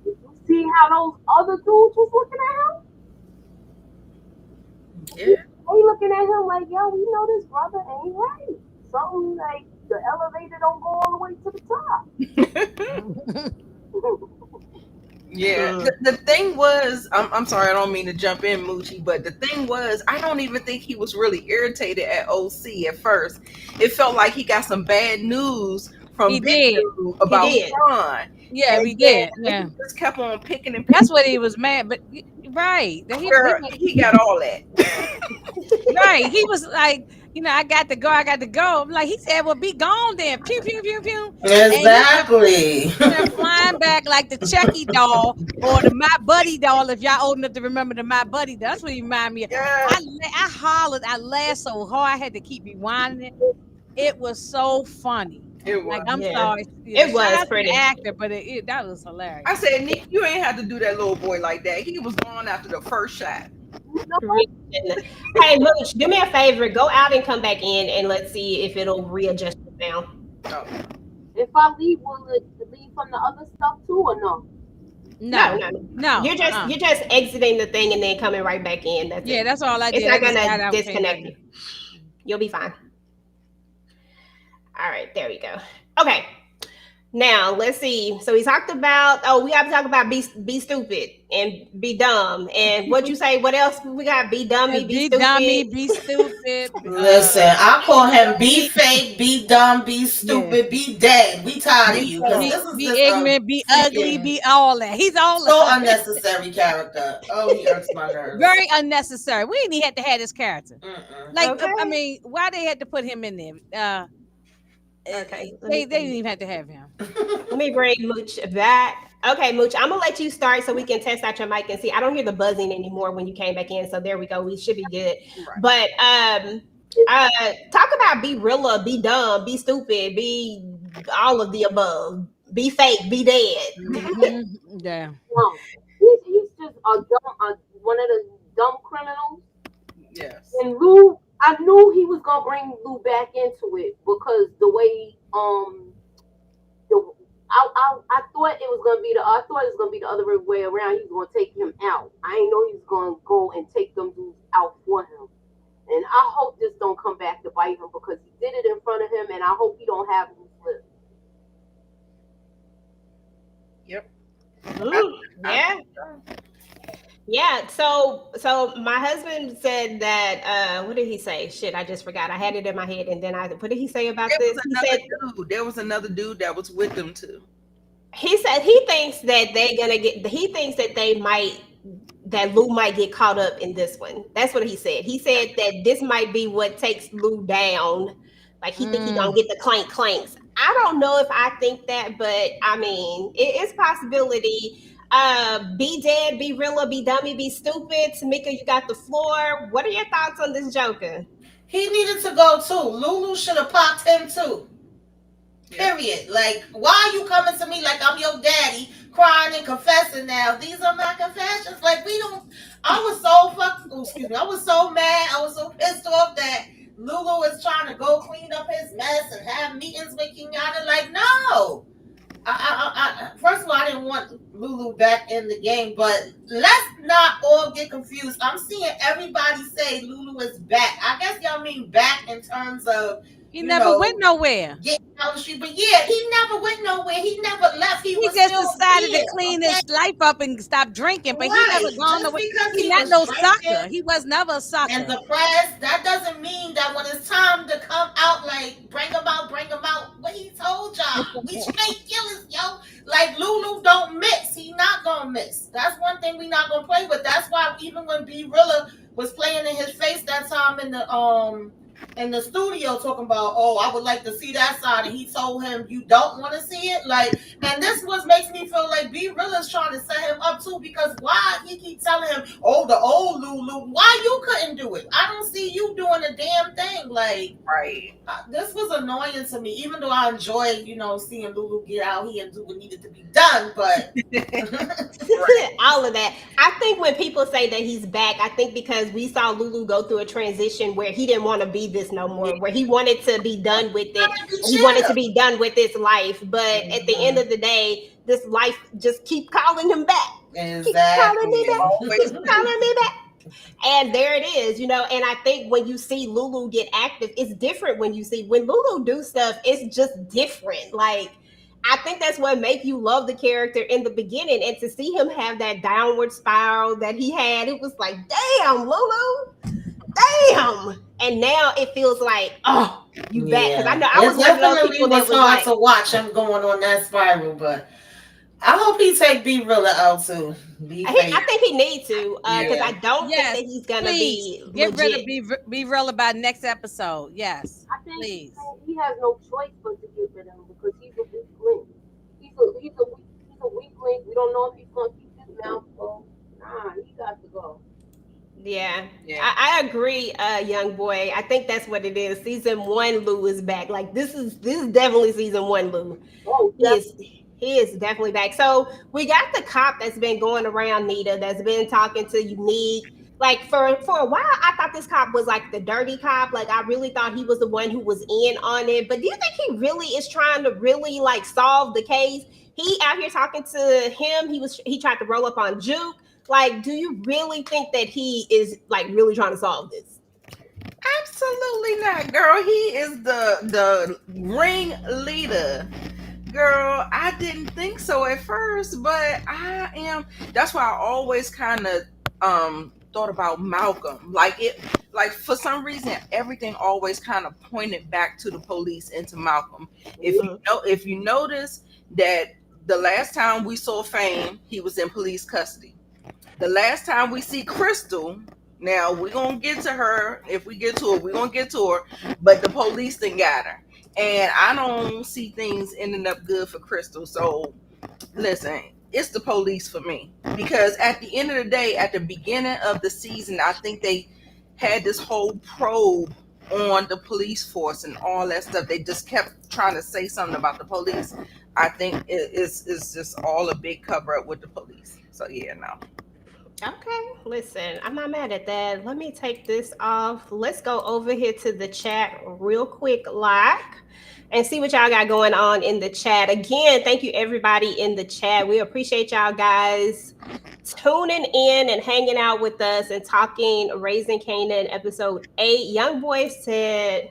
did you see how those other dudes was looking at him? Yeah. They looking at him like, yo, we know this brother ain't right. Something like the elevator don't go all the way to the top. Yeah. The thing was, I'm sorry, I don't mean to jump in, Moochie, but the thing was, I don't even think he was really irritated at OC at first. It felt like he got some bad news from He Big did. Dude about He did. Sean. yeah, And we did. then Yeah, he just kept on picking and picking. that's what he was mad. But right, Girl, he got all that. right. He was like, I got to go. I'm like, he said, well, be gone then. Pew pew pew pew. Exactly. And he went flying back like the Chucky doll or the My Buddy doll. If y'all old enough to remember the My Buddy doll, that's what he reminded me of. Yeah. I hollered, I laughed so hard, I had to keep rewinding it. It was so funny. It was. Like, I'm Yeah. sorry. It was shout out to pretty. the actor, but that was hilarious. I said, Nick, you ain't have to do that little boy like that. He was gone after the first shot. Hey, Mooch, do me a favor. Go out and come back in, and let's see if it'll readjust the sound. Oh. If I leave, will it leave from the other stuff too, or no? No. You're just exiting the thing and then coming right back in. That's Yeah, it. that's all I did. It's not I just got gonna out and came disconnect back you. You'll be fine. All right, there we go. Okay. Now let's see. So we talked about. Oh, we have to talk about be stupid and be dumb. And what you say? What else we got? Be dummy, be stupid. dummy, be stupid. Listen, I call him be fake, be dumb, be stupid, be dead. We tired of you. 'Cause this is Be just ignorant, be ugly, be all that. He's all so that. unnecessary character. Oh, he irks my nerves. Very unnecessary. We didn't even have to have this character. Mm-mm. Like, Okay. I mean, why they had to put him in there? Okay. They didn't even have to have him. Let me bring Mooch back. Okay, Mooch, I'm gonna let you start so we can test out your mic and see. I don't hear the buzzing anymore when you came back in, so there we go. We should be good. Right. But talk about be realer, be dumb, be stupid, be all of the above, be fake, be dead. Yeah. No. He's just one of the dumb criminals. Yes. And Lou, I knew he was gonna bring Lou back into it because the way I thought it was gonna be the other way around. He was gonna take him out. I didn't know he was gonna go and take them dudes out for him. And I hope this don't come back to bite him because he did it in front of him, and I hope he don't have loose lips. Yep. Yeah. Yeah, so my husband said that what did he say? Shit, I just forgot. I had it in my head and then what did he say about this? There was another dude that was with them too. He said he thinks that that Lou might get caught up in this one. That's what he said. He said that this might be what takes Lou down. Like he think he gonna get the clanks. I don't know if I think that, but I mean it's a possibility. Be dead, be realer, be dummy, be stupid. Tamieka, you got the floor. What are your thoughts on this Joker? He needed to go too. Lulu should have popped him too. Period. Like, why are you coming to me like I'm your daddy, crying and confessing now? These are my confessions. Like, I was so mad. I was so pissed off that Lulu is trying to go clean up his mess and have meetings with Kenyatta. Like, no. First of all, I didn't want Lulu back in the game, but let's not all get confused. I'm seeing everybody say Lulu is back. I guess y'all mean back in terms of he never went nowhere. Getting out the street, but yeah, he never went nowhere. He never left. He was just still decided here, to clean his life up and stop drinking, but he never gone Just away. because He's he not was no drinking sucker. He was never a sucker. and depressed, that doesn't mean that when it's time to come out, like bring him out. What he told y'all, we straight killers, yo. Like Lulu don't miss. He not gonna miss. That's one thing we not gonna play with. That's why even when B Rilla was playing in his face that time in the in the studio talking about, oh, I would like to see that side, and he told him you don't want to see it. Like, and this was makes me feel like B Rilla's trying to set him up too, because why he keep telling him, oh, the old Lulu, why you couldn't do it? I don't see you doing a damn thing. Like, right. This was annoying to me, even though I enjoyed, seeing Lulu get out here and do what needed to be done, but all of that. I think when people say that he's back, I think because we saw Lulu go through a transition where he didn't want to be this no more, where he wanted to be done with it. He wanted to be done with this life. But at the end of the day, this life just keep calling him back. Exactly. Keep calling me back. And there it is, and I think when you see Lulu get active, it's different when Lulu do stuff, it's just different. Like, I think that's what make you love the character in the beginning, and to see him have that downward spiral that he had, it was like, damn, Lulu, damn. And now it feels like, oh, you back. Because I know I was one of those people that was hard to watch him going on that spiral, but I hope he take B Rilla out too. I think he needs to, because I don't think that he's gonna be get legit. rid of B Rilla by next episode. Yes, I think please. He has no choice but to get rid of him because he's a weak link. He's a weak link. We don't know if he's gonna keep his mouth closed. Nah, he got to go. Yeah. I agree, young boy. I think that's what it is. Season 1 Lou is back. Like, this is definitely season 1 Lou. Oh, He is definitely back. So we got the cop that's been going around Nita, that's been talking to Unique. Like, for a while, I thought this cop was like the dirty cop. Like, I really thought he was the one who was in on it. But do you think he really is trying to really like solve the case? He out here talking to him. He tried to roll up on Juke. Like, do you really think that he is like really trying to solve this? Absolutely not, girl. He is the ring leader. Girl, I didn't think so at first, but I am. That's why I always kind of thought about Malcolm. Like for some reason, everything always kind of pointed back to the police and to Malcolm. If you notice that the last time we saw Fame, he was in police custody. The last time we see Crystal, now we're gonna get to her. If we get to her, we're gonna get to her. But the police done got her. And I don't see things ending up good for Crystal. So, listen, it's the police for me. Because at the end of the day, at the beginning of the season, I think they had this whole probe on the police force and all that stuff. They just kept trying to say something about the police. I think it's just all a big cover up with the police. So, yeah, no. Okay, listen, I'm not mad at that. Let me take this off. Let's go over here to the chat real quick, and see what y'all got going on in the chat. Again, thank you everybody in the chat. We appreciate y'all guys tuning in and hanging out with us and talking Raising Kanan episode 8. Young Boy said,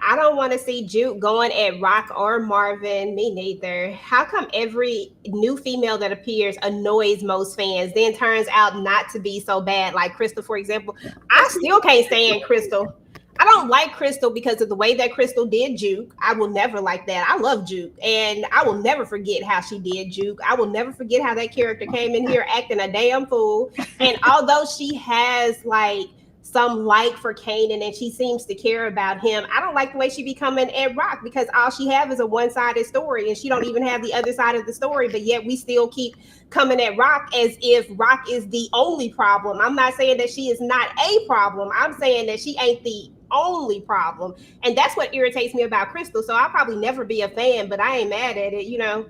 I don't want to see Juke going at Rock or Marvin. Me neither. How come every new female that appears annoys most fans, then turns out not to be so bad? Like Crystal, for example. I still can't stand Crystal. I don't like Crystal because of the way that Crystal did Juke. I will never like that. I love Juke, and I will never forget how she did Juke. I will never forget how that character came in here acting a damn fool. And although she has like some like for Kanan and she seems to care about him, I don't like the way she be coming at Rock, because all she have is a one-sided story and she don't even have the other side of the story, but yet we still keep coming at Rock as if Rock is the only problem. I'm not saying that she is not a problem. I'm saying that she ain't the only problem, and that's what irritates me about Crystal. So I'll probably never be a fan, but I ain't mad at it,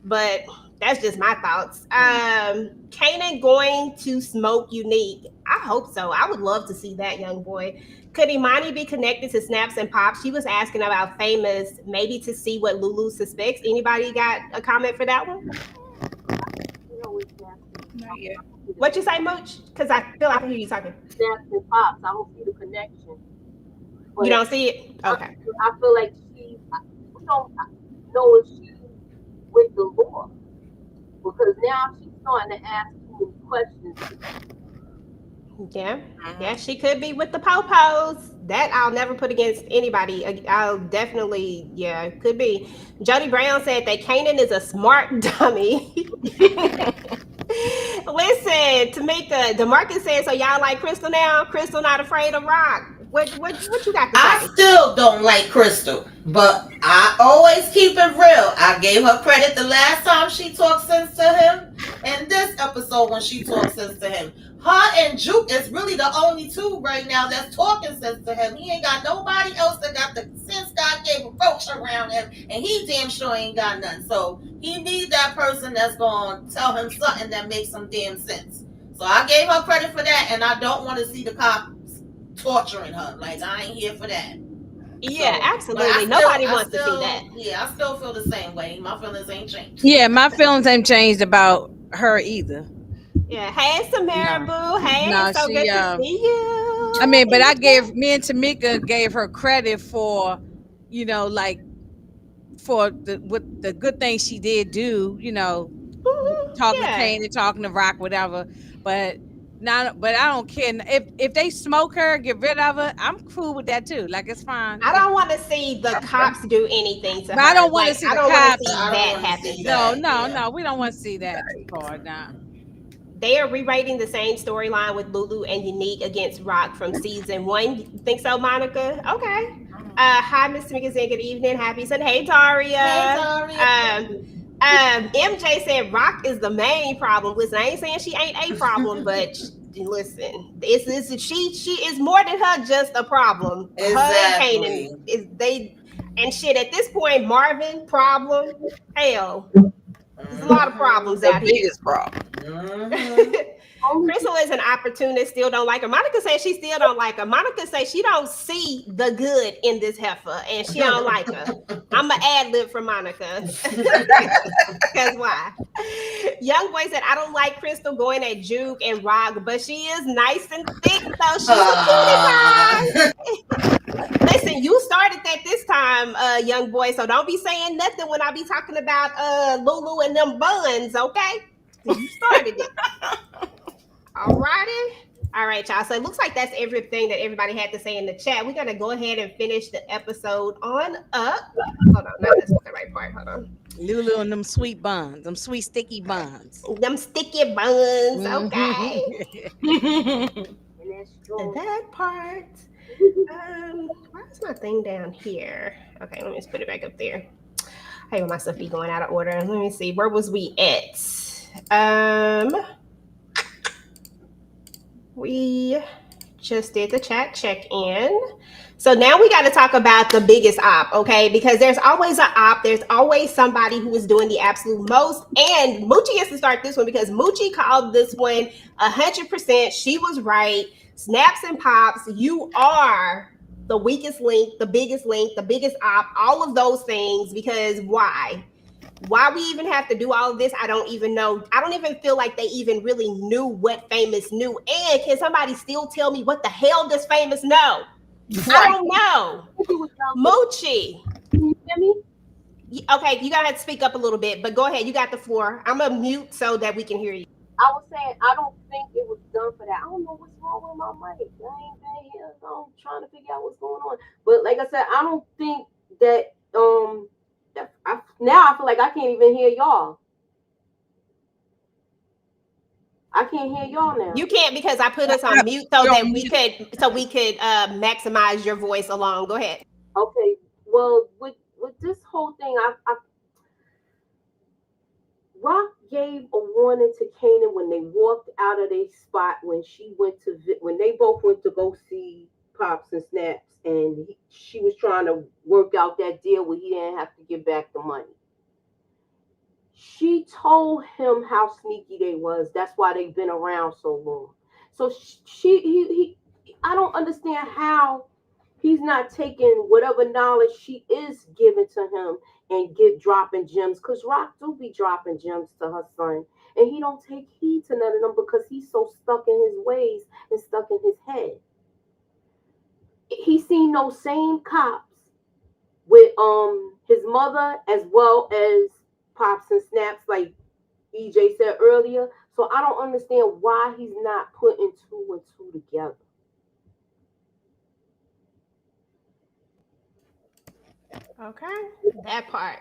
but that's just my thoughts. Kanan going to smoke Unique. I hope so. I would love to see that, young boy. Could Imani be connected to Snaps and Pops? She was asking about Famous, maybe to see what Lulu suspects. Anybody got a comment for that one? Not yet. What you say, Mooch? Because I feel like I hear you talking. Snaps and Pops. I don't see the connection. But You don't see it? Okay. I feel like we don't know if she's with the law, because now she's starting to ask too many questions. Yeah, she could be with the po-pos. That I'll never put against anybody. I'll definitely, could be. Jody Brown said that Kanan is a smart dummy. Listen, Tamieka, DeMarcus said, so y'all like Crystal now? Crystal not afraid of Rock. What you got to I say? still don't like Crystal, but I always keep it real. I gave her credit the last time she talked sense to him, and this episode when she talked sense to him. Her and Juke is really the only two right now that's talking sense to him. He ain't got nobody else that got the sense God gave a roach around him, and he damn sure ain't got none. So he needs that person that's gonna tell him something that makes some damn sense. So I gave her credit for that, and I don't want to see the cops torturing her. Like, I ain't here for that. Yeah, So, absolutely. Nobody wants to see that. Yeah, I still feel the same way. My feelings ain't changed. Yeah, my feelings ain't changed about her either. Yeah. Hey, Samara Boo. Hey, No, so good to see you. I mean, but me and Tamieka gave her credit for, like for the good things she did do, talking to Kane and talking to Rock, whatever. But I don't care if they smoke her, get rid of her. I'm cool with that too. Like, it's fine. I don't want to see the cops do anything to her. I don't want to see the cops. That happen. No, we don't want to see that part now. They are rewriting the same storyline with Lulu and Unique against Rock from season 1. You think so, Monica? Okay. Hi, Miss Tamika. Good evening. Happy Sunday. Hey, Daria. Hey, Daria. MJ said Rock is the main problem. Listen, I ain't saying she ain't a problem, but listen, she is more than her just a problem. Exactly. Her and Kanan and shit. At this point, Marvin problem. Hell. There's a lot of problems out here. Biggest problem. Crystal is an opportunist, still don't like her. Monica says she still don't like her. Monica says she don't see the good in this heifer and she don't like her. I'm an ad-lib for Monica. Because why? Young boy said, I don't like Crystal going at Juke and Rock, but she is nice and thick, so she's a cutie pie. Listen, you started that this time, young boy, so don't be saying nothing when I be talking about Lulu and them buns, okay? You started it. All right, y'all. So it looks like that's everything that everybody had to say in the chat. We're going to go ahead and finish the episode on up. Hold on. No, that's not the right part. Hold on. Lulu and them sweet buns. Them sweet sticky buns. Them sticky buns. Okay. That part. Where's my thing down here? Okay, let me just put it back up there. Hey, my stuff be going out of order. Let me see. Where was we at? We just did the chat check-in. So now we got to talk about the biggest op, okay? Because there's always an op. There's always somebody who is doing the absolute most. And Moochie has to start this one because Moochie called this one 100%. She was right. Snaps and pops, you are the weakest link, the biggest op, all of those things. Because why? Why we even have to do all of this, I don't even know. I don't even feel like they even really knew what Famous knew. And can somebody still tell me what the hell does Famous know? I don't know. Moochie. Can you hear me? Okay, you gotta have to speak up a little bit, but go ahead. You got the floor. I'm gonna mute so that we can hear you. I was saying I don't think it was done for that. I don't know what's wrong with my mic. I ain't been here. I'm trying to figure out what's going on. But like I said, I don't think that now I feel like I can't even hear y'all. I can't hear y'all now. You can't because I put us on mute so that we could maximize your voice along. Go ahead. Okay. Well, with this whole thing, I Rock gave a warning to Kanan when they walked out of their spot when they both went to go see Pops and Snaps, and she was trying to work out that deal where he didn't have to give back the money. She told him how sneaky they was. That's why they've been around so long. So I don't understand how he's not taking whatever knowledge she is giving to him and dropping gems, because Rock do be dropping gems to her son, and he don't take heed to none of them because he's so stuck in his ways and stuck in his head. He seen those same cops with his mother as well as Pops and Snaps, like EJ said earlier. So I don't understand why he's not putting 2 and 2 together. Okay, that part.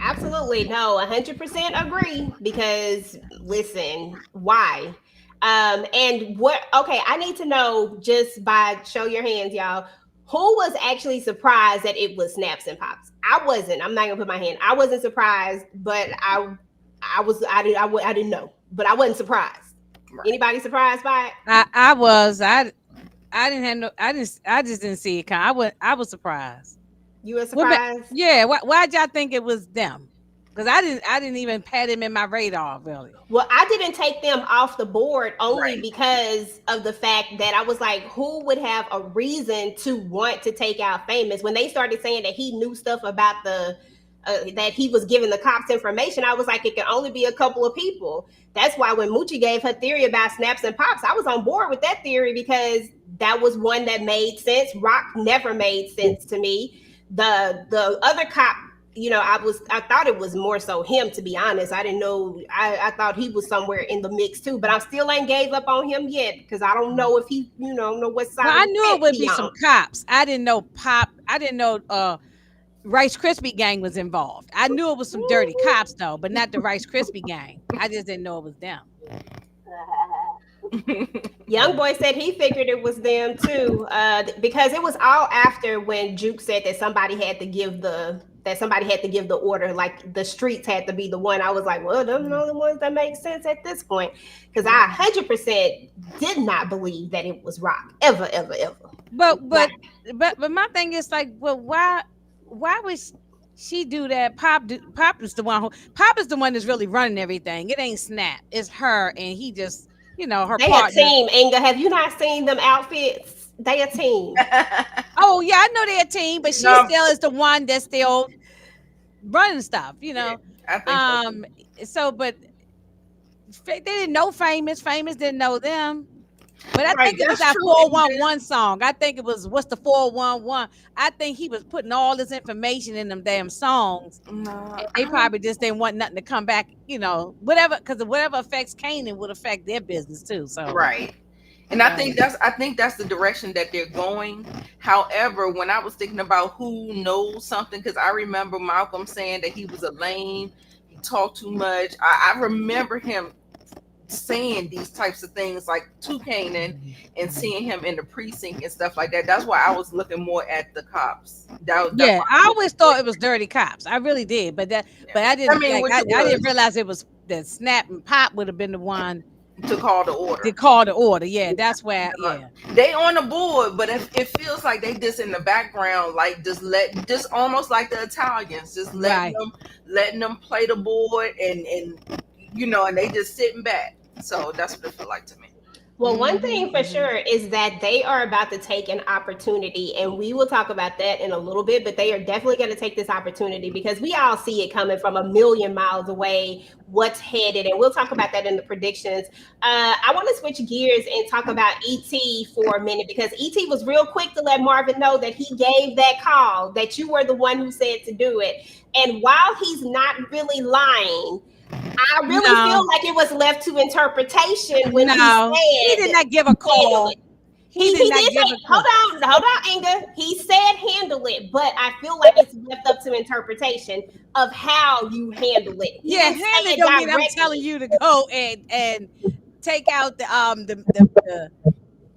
Absolutely. No, 100% agree. Because listen, why? And what? Okay, I need to know just by show your hands, y'all. Who was actually surprised that it was Snaps and Pops? I wasn't. I'm not gonna put my hand. I wasn't surprised, but I didn't know, but I wasn't surprised. Right. Anybody surprised by it? I was. I didn't have no. I just didn't see it. I was surprised. You were surprised? Well, yeah. Why'd y'all think it was them? Because I didn't even pat him in my radar, really. Well, I didn't take them off the board only because of the fact that I was like, who would have a reason to want to take out Famous? When they started saying that he knew stuff about that he was giving the cops information, I was like, it can only be a couple of people. That's why when Moochie gave her theory about Snaps and Pops, I was on board with that theory because that was one that made sense. Rock never made sense to me. The other cop, I thought it was more so him, to be honest. I didn't know. I thought he was somewhere in the mix too, but I still ain't gave up on him yet because I don't know if he, know what side. Well, I knew it would be some cops. I didn't know I didn't know Rice Krispie gang was involved. I knew it was some dirty cops though, but not the Rice Krispie gang. I just didn't know it was them. Young boy said he figured it was them too, because it was all after when Juke said that somebody had to give the order, like the streets had to be the one. I was like, well, those are the ones that make sense at this point, because I 100% did not believe that it was Rock ever. But my thing is like, well, why would she do that? Pop is the one that's really running everything. It ain't Snap, it's her, and he just. Her they partner. A team, Inga. Have you not seen them outfits? They a team. Oh yeah, I know they're a team, but she still is the one that's still running stuff. Yeah, I think so. But they didn't know Famous. Famous didn't know them. But I think it was that 411 song. I think it was what's the 411. I think he was putting all this information in them damn songs. No, they probably just didn't want nothing to come back, whatever, because whatever affects Kanan would affect their business too. So right. And I think that's the direction that they're going. However, when I was thinking about who knows something, because I remember Malcolm saying that he was a lame, he talked too much. I remember him saying these types of things like to Kanan and seeing him in the precinct and stuff like that. That's why I was looking more at the cops. I always thought it was dirty cops. I really did, but I didn't. I didn't realize it was that Snap and Pop would have been the one to call the order. Yeah, that's where. Yeah, they on the board, but it feels like they just in the background, like just almost like the Italians, just letting them play the board and and they just sitting back. So that's what it felt like to me. Well, one thing for sure is that they are about to take an opportunity, and we will talk about that in a little bit, but they are definitely going to take this opportunity because we all see it coming from a million miles away, what's headed, and we'll talk about that in the predictions. I want to switch gears and talk about ET for a minute because ET was real quick to let Marvin know that he gave that call, that you were the one who said to do it. And while he's not really lying, I really feel like it was left to interpretation when he said he did not give a call. He did not give a call. Hold on, Inga. He said handle it, but I feel like it's left up to interpretation of how you handle it. Handle it don't mean I'm telling you to go and take out the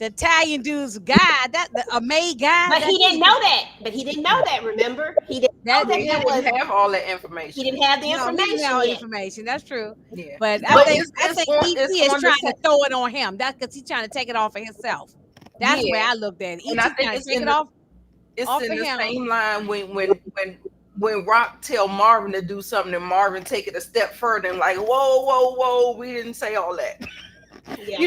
Italian dude's guy, a maid guy. But he didn't know that. Remember, he didn't have all that information. He didn't have the information. He didn't have information. That's true. Yeah. But I think ET is trying to throw it on him. That's because he's trying to take it off of himself. That's where I looked at it. And I think it's in the same line when Rock tell Marvin to do something and Marvin take it a step further and like, whoa, we didn't say all that. Yeah.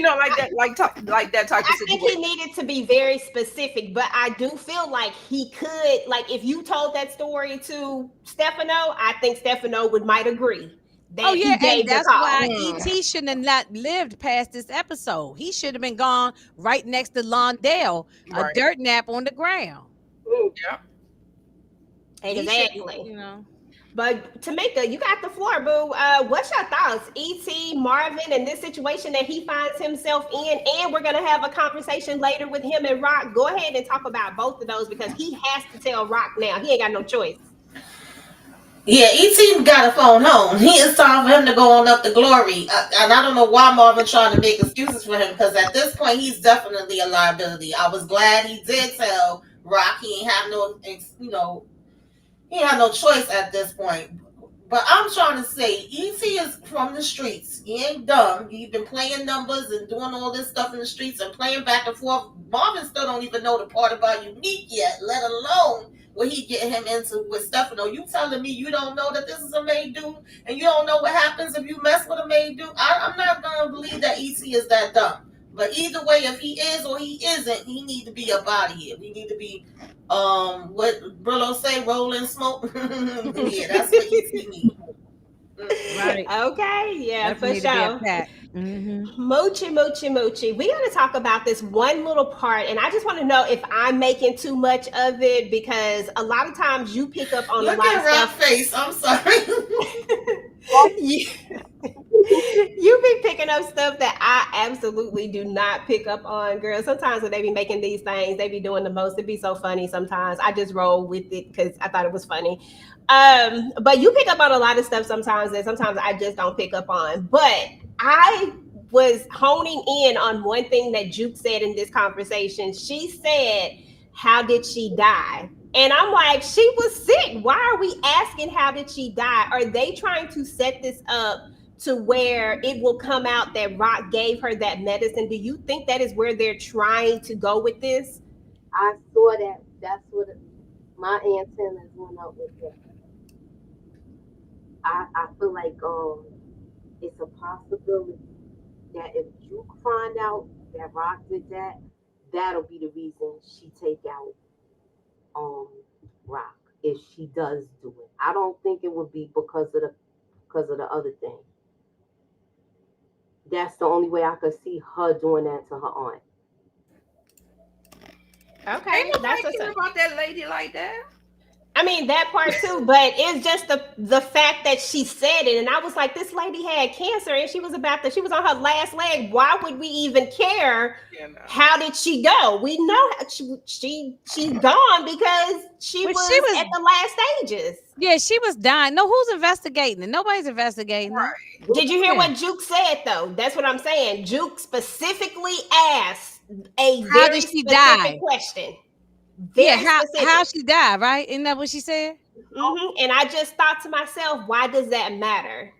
Like that type of situation. I think he needed to be very specific, but I do feel like he could, like if you told that story to Stefano, I think Stefano might agree. And that's why ET shouldn't have not lived past this episode. He should have been gone right next to Londell, a dirt nap on the ground. Yeah. Exactly. But Tamieka, you got the floor, boo. What's your thoughts? E.T., Marvin, in this situation that he finds himself in, and we're going to have a conversation later with him and Rock. Go ahead and talk about both of those because he has to tell Rock now. He ain't got no choice. Yeah, ET got a phone home. It's time for him to go on up to glory. And I don't know why Marvin trying to make excuses for him, because at this point he's definitely a liability. I was glad he did tell Rock he ain't have no, he had no choice at this point. But I'm trying to say, ET is from the streets. He ain't dumb. He's been playing numbers and doing all this stuff in the streets and playing back and forth. Marvin still don't even know the part about Unique yet, let alone what he get him into with Stefano. You telling me you don't know that this is a maid dude, and you don't know what happens if you mess with a maid dude? I'm not gonna believe that ET is that dumb. But either way, if he is or he isn't, he need to be up out of here. We need to be what Brillo say, rolling smoke. Yeah, that's what ET needs. Right. Okay, yeah, Definitely for to be sure. attacked. Moochie. We got to talk about this one little part, and I just want to know if I'm making too much of it, because a lot of times you pick up on Look a lot at of Rock stuff. face. I'm sorry. You be picking up stuff that I absolutely do not pick up on, girl. Sometimes when they be making these things, they be doing the most. It be so funny sometimes. I just roll with it because I thought it was funny. But you pick up on a lot of stuff sometimes that sometimes I just don't pick up on. But I was honing in on one thing that Juke said in this conversation. She said, "How did she die?" And I'm like, she was sick. Why are we asking how did she die? Are they trying to set this up to where it will come out that Rock gave her that medicine? Do you think that is where they're trying to go with this? I saw that. That's what my antennas went up with that. I feel like it's a possibility that if you find out that Rock did that, that'll be the reason she take out Rock, if she does do it. I don't think it would be because of the other thing. That's the only way I could see her doing that to her aunt. Okay, Ain't nobody that's care about that lady like that. I mean, that part too, but it's just the fact that she said it, and I was like, this lady had cancer, and she was on her last leg. Why would we even care? Yeah, no. How did she go? We know she's gone because she But was she was- at the last stages. Yeah, she was dying. No, who's investigating it? Nobody's investigating it. Did you hear Yeah. what Juke said though? That's what I'm saying. Juke specifically asked a How very did she specific die? question. Yeah, Very how specific. she died, right? Isn't that what she said? And I just thought to myself, why does that matter?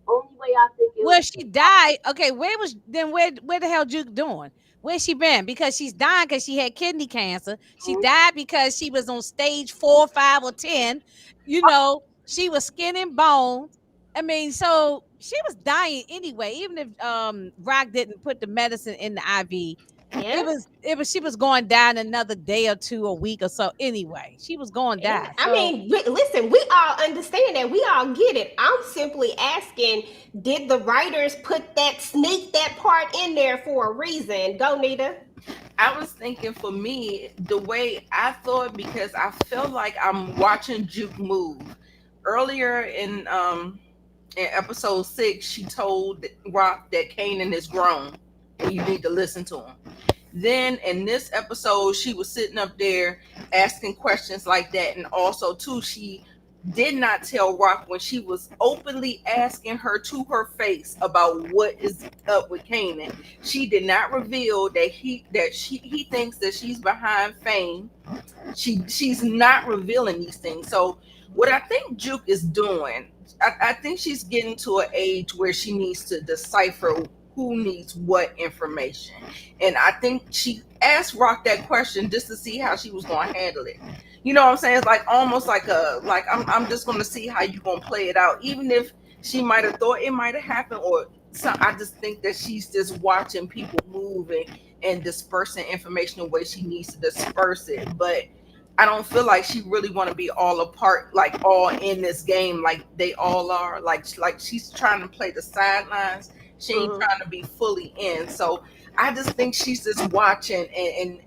Only way I think it Well, she died. Okay, where the hell Juke doing? Where's she been? Because she's dying because she had kidney cancer. She died because she was on stage 4, 5, or 10. You know, she was skin and bones. I mean, so she was dying anyway. Even if Rock didn't put the medicine in the IV, Yeah. it was she was going down another day or two, a week or so. Anyway, she was going down. Yeah. I mean, listen, we all understand that. We all get it. I'm simply asking, did the writers sneak that part in there for a reason? Go, Nita. I was thinking, for me, the way I thought, because I felt like I'm watching Juke move. Earlier in episode 6, she told Rock that Kanan is grown and you need to listen to him. Then in this episode, she was sitting up there asking questions like that. And also, too, she did not tell Rock when she was openly asking her to her face about what is up with Kanan. She did not reveal that he thinks that she's behind Fame. She's not revealing these things. So what I think Juke is doing, I think she's getting to an age where she needs to decipher who needs what information. And I think she asked Rock that question just to see how she was going to handle it. You know what I'm saying? It's like almost like I'm just going to see how you're going to play it out. Even if she might have thought it might have happened, or so, I just think that she's just watching people moving and dispersing information the way she needs to disperse it. But I don't feel like she really want to be all a part, like all in this game, like they all are. Like she's trying to play the sidelines. She ain't trying to be fully in. So I just think she's just watching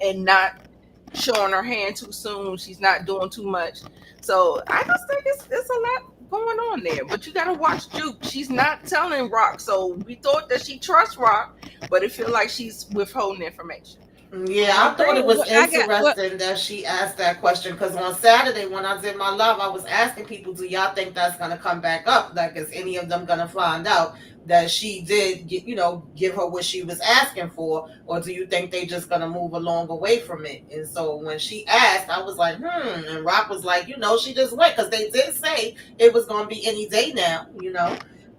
and not showing her hand too soon. She's not doing too much. So I just think it's a lot going on there. But you gotta watch Juke. She's not telling Rock. So we thought that she trusts Rock, but it feels like she's withholding information. Yeah, I thought it was I got what? interesting that she asked that question because on Saturday when I did my live, I was asking people, "Do y'all think that's gonna come back up? Like, is any of them gonna find out that she did, give her what she was asking for, or do you think they just gonna move along away from it?" And so when she asked, I was like, and Rock was like, she just went because they did say it was gonna be any day now.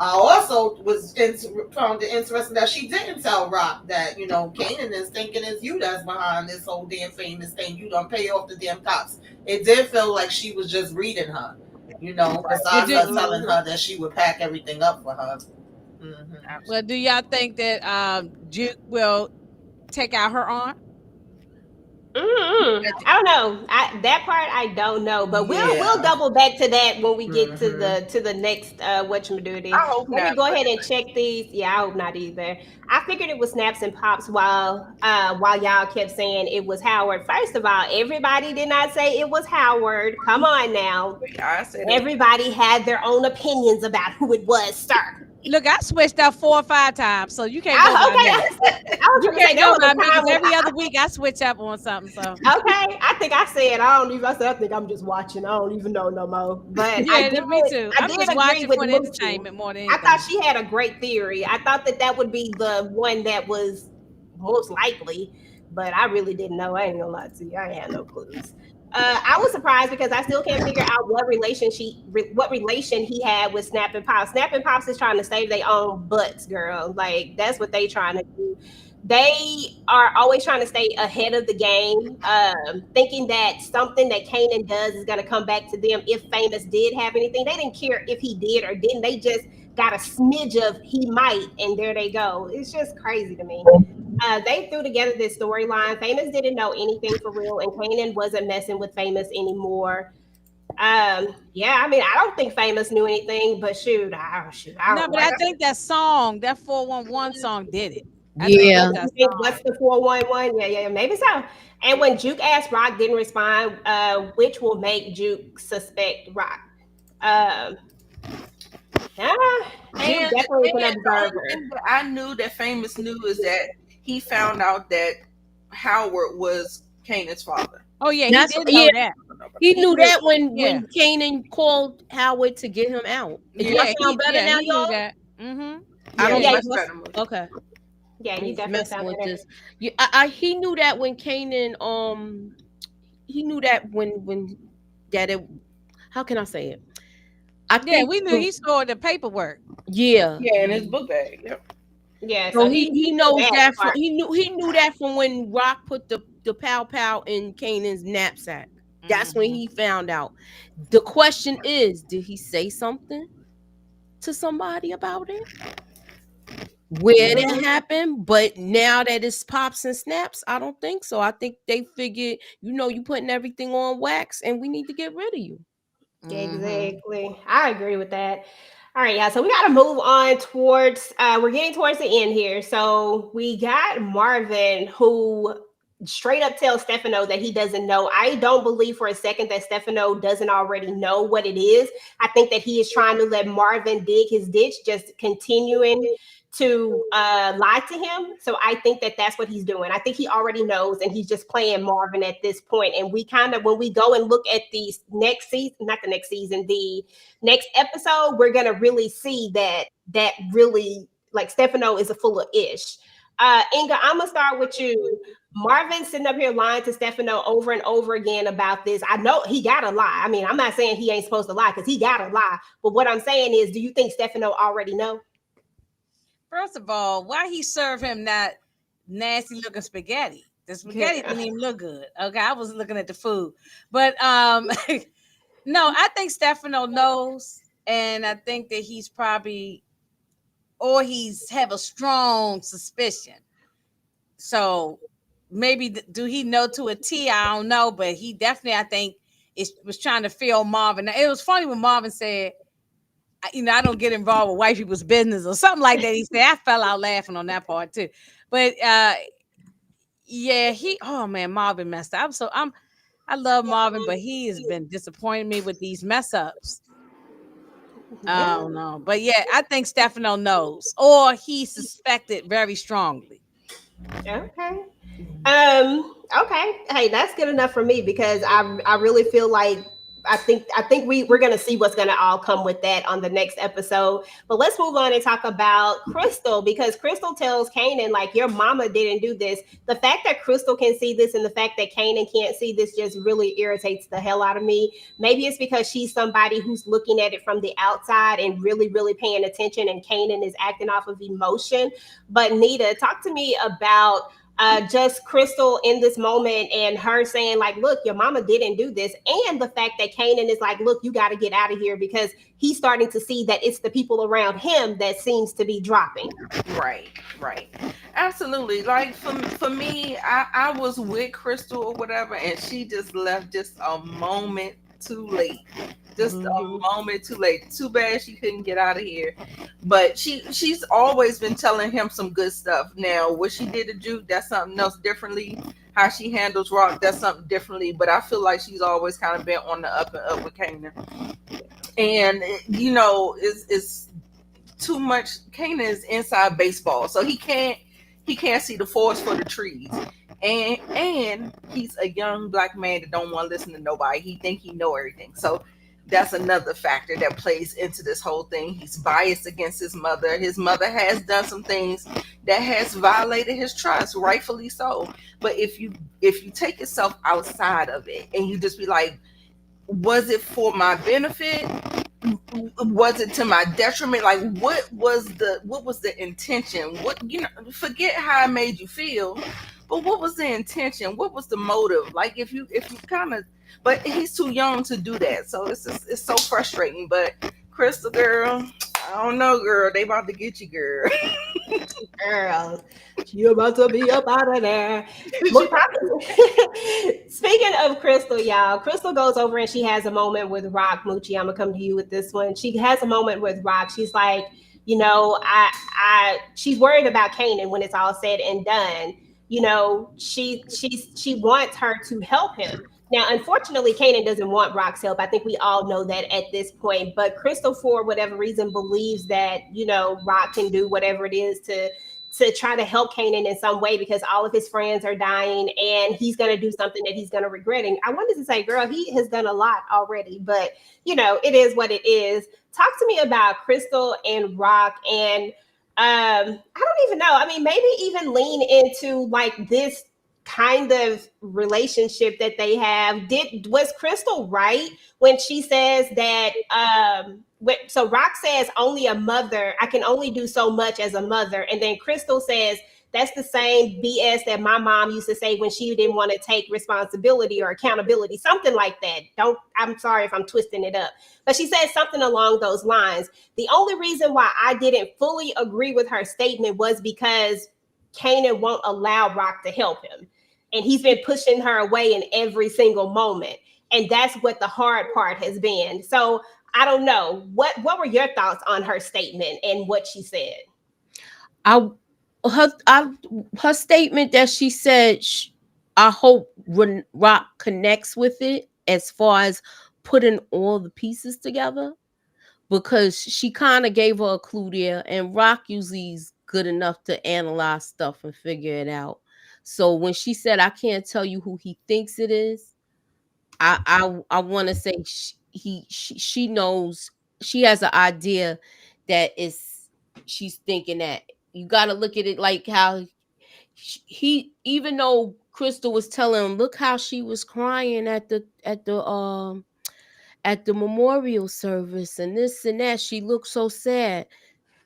I also found it interesting that she didn't tell Rock that, Kanan is thinking it's you that's behind this whole damn famous thing. You don't pay off the damn cops. It did feel like she was just reading her, besides did. her telling her that she would pack everything up for her. Mm-hmm. Well, do y'all think that Juke will take out her arm? I don't know. That part I don't know, but we'll double back to that when we get to the next whatchamacallit. I hope Let me not, go but- ahead and check these. Yeah, I hope not either. I figured it was snaps and pops while y'all kept saying it was Howard. First of all, everybody did not say it was Howard. Come on now. I said Everybody had their own opinions about who it was, sir. Look, I switched up 4 or 5 times, so you can't go by me. You can't go by me because every other week I switch up on something. So okay, I think I said I think I'm just watching. I don't even know no more. But yeah, me too. I'm just watching for the entertainment more than anything. I thought she had a great theory. I thought that would be the one that was most likely, but I really didn't know. I ain't gonna lie to you. I had no clues. I was surprised because I still can't figure out what relation he had with Snap and Pops. Snap and Pops is trying to save their own butts, girl. Like that's what they trying to do. They are always trying to stay ahead of the game, thinking that something that Kanan does is going to come back to them. If Famous did have anything, they didn't care if he did or didn't. They just got a smidge of he might, and there they go. It's just crazy to me. They threw together this storyline. Famous didn't know anything for real, and Kanan wasn't messing with Famous anymore. Yeah, I mean, I don't think Famous knew anything, but shoot, I don't know. I think that 411 song did it. What's the 411? Yeah, maybe so. And when Juke asked Rock didn't respond, which will make Juke suspect Rock. Juke definitely an observer. I knew that Famous knew is that he found out that Howard was Kanan's father. Oh yeah, he did know that. He knew that when Kanan called Howard to get him out. Yeah, sound better now, y'all. I don't mess better. Okay. Yeah, you definitely sound with better. this. Yeah, he knew that when Kanan he knew that when that it. How can I say it? We knew he scored the paperwork. Yeah, in his book bag. Yep. Yeah, so he knows that. He knew that from when Rock put the pow in Kanan's knapsack. That's when he found out. The question is, did he say something to somebody about it? Where it happened? But now that it's Pops and Snaps, I don't think so. I think they figured, you putting everything on wax, and we need to get rid of you. Exactly. I agree with that. All right, yeah. So we got to move on towards. We're getting towards the end here. So we got Marvin, who straight up tells Stefano that he doesn't know. I don't believe for a second that Stefano doesn't already know what it is. I think that he is trying to let Marvin dig his ditch, just continuing to lie to him. So I think that that's what he's doing. I think he already knows, and he's just playing Marvin at this point. And we kind of, when we go and look at the next season, not the next season, the next episode, we're going to really see that really, like, Stefano is a full of ish. Inga, I'm going to start with you. Marvin sitting up here lying to Stefano over and over again about this. I know he got to lie. I mean, I'm not saying he ain't supposed to lie because he got to lie. But what I'm saying is, do you think Stefano already know? First of all, why he serve him that nasty looking spaghetti? The spaghetti didn't even look good. Okay, I was looking at the food. But no, I think Stefano knows, and I think that he's probably, or he's have a strong suspicion. So maybe do he know to a T? I don't know, but he definitely, I think, was trying to feel Marvin. It was funny when Marvin said, I don't get involved with white people's business or something like that. He said, I fell out laughing on that part too. But Marvin messed up. I love Marvin, but he has been disappointing me with these mess ups. I don't know. But yeah, I think Stefano knows, or he suspected very strongly. Okay. Okay. Hey, that's good enough for me because I really feel like I think we're gonna see what's gonna all come with that on the next episode. But let's move on and talk about Crystal because Crystal tells Kanan like your mama didn't do this. The fact that Crystal can see this and the fact that Kanan can't see this just really irritates the hell out of me. Maybe it's because she's somebody who's looking at it from the outside and really, really paying attention, and Kanan is acting off of emotion. But Nita, talk to me about just Crystal in this moment and her saying like, look, your mama didn't do this. And the fact that Kanan is like, look, you got to get out of here because he's starting to see that it's the people around him that seems to be dropping. Right, right. Absolutely. Like for me, I was with Crystal or whatever, and she just left just a moment too late. Just a moment too late. Too bad she couldn't get out of here. But she's always been telling him some good stuff. Now, what she did to Juke, that's something else differently. How she handles Rock, that's something differently. But I feel like she's always kind of been on the up and up with Kanan. And you know, it's too much. Kanan is inside baseball, so he can't see the forest for the trees. And he's a young black man that don't want to listen to nobody. He think he know everything. So that's another factor that plays into this whole thing. He's biased against his mother. His mother has done some things that has violated his trust, rightfully so. But if you take yourself outside of it and you just be like, was it for my benefit? Was it to my detriment? Like what was the intention? What, you know, forget how it made you feel, but what was the intention? What was the motive? Like if you kind of, but he's too young to do that, so it's so frustrating. But Crystal, girl, I don't know, girl, they about to get you, girl. Girl, you about to be up out of there. Speaking of Crystal, y'all, Crystal goes over and she has a moment with Rock. Moochie, I'm gonna come to you with this one. She has a moment with Rock. She's like, you know, she's worried about Kanan when it's all said and done. You know, she wants her to help him. Now, unfortunately, Kanan doesn't want Rock's help. I think we all know that at this point. But Crystal, for whatever reason, believes that, you know, Rock can do whatever it is to try to help Kanan in some way because all of his friends are dying and he's going to do something that he's going to regret. And I wanted to say, girl, he has done a lot already. But, you know, it is what it is. Talk to me about Crystal and Rock and I don't even know. I mean, maybe even lean into like this kind of relationship that they have. Was Crystal right when she says that so Rock says only a mother, I can only do so much as a mother, and then Crystal says that's the same BS that my mom used to say when she didn't want to take responsibility or accountability, something like that. I'm sorry if I'm twisting it up, but she said something along those lines. The only reason why I didn't fully agree with her statement was because Kanan won't allow Rock to help him. And he's been pushing her away in every single moment. And that's what the hard part has been. So I don't know. What were your thoughts on her statement and what she said? Her statement that she said, I hope Rock connects with it as far as putting all the pieces together, because she kind of gave her a clue there, and Rock usually is good enough to analyze stuff and figure it out. So when she said, I can't tell you who he thinks it is, I want to say she knows, she has an idea that she's thinking that you got to look at it like how he, even though Crystal was telling him, look how she was crying at the memorial service and this and that, she looked so sad.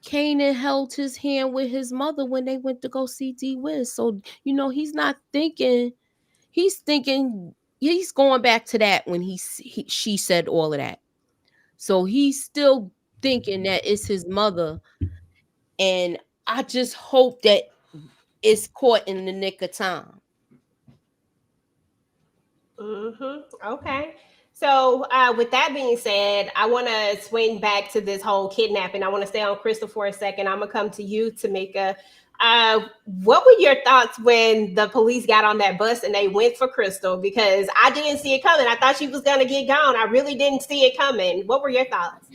Kanan held his hand with his mother when they went to go see D Wiz. So, you know, he's not thinking, he's going back to that when she said all of that. So he's still thinking that it's his mother. And I just hope that it's caught in the nick of time. Okay. So with that being said, I want to swing back to this whole kidnapping. I want to stay on Crystal for a second. I'm going to come to you, Tamieka. What were your thoughts when the police got on that bus and they went for Crystal? Because I didn't see it coming. I thought she was going to get gone. I really didn't see it coming. What were your thoughts?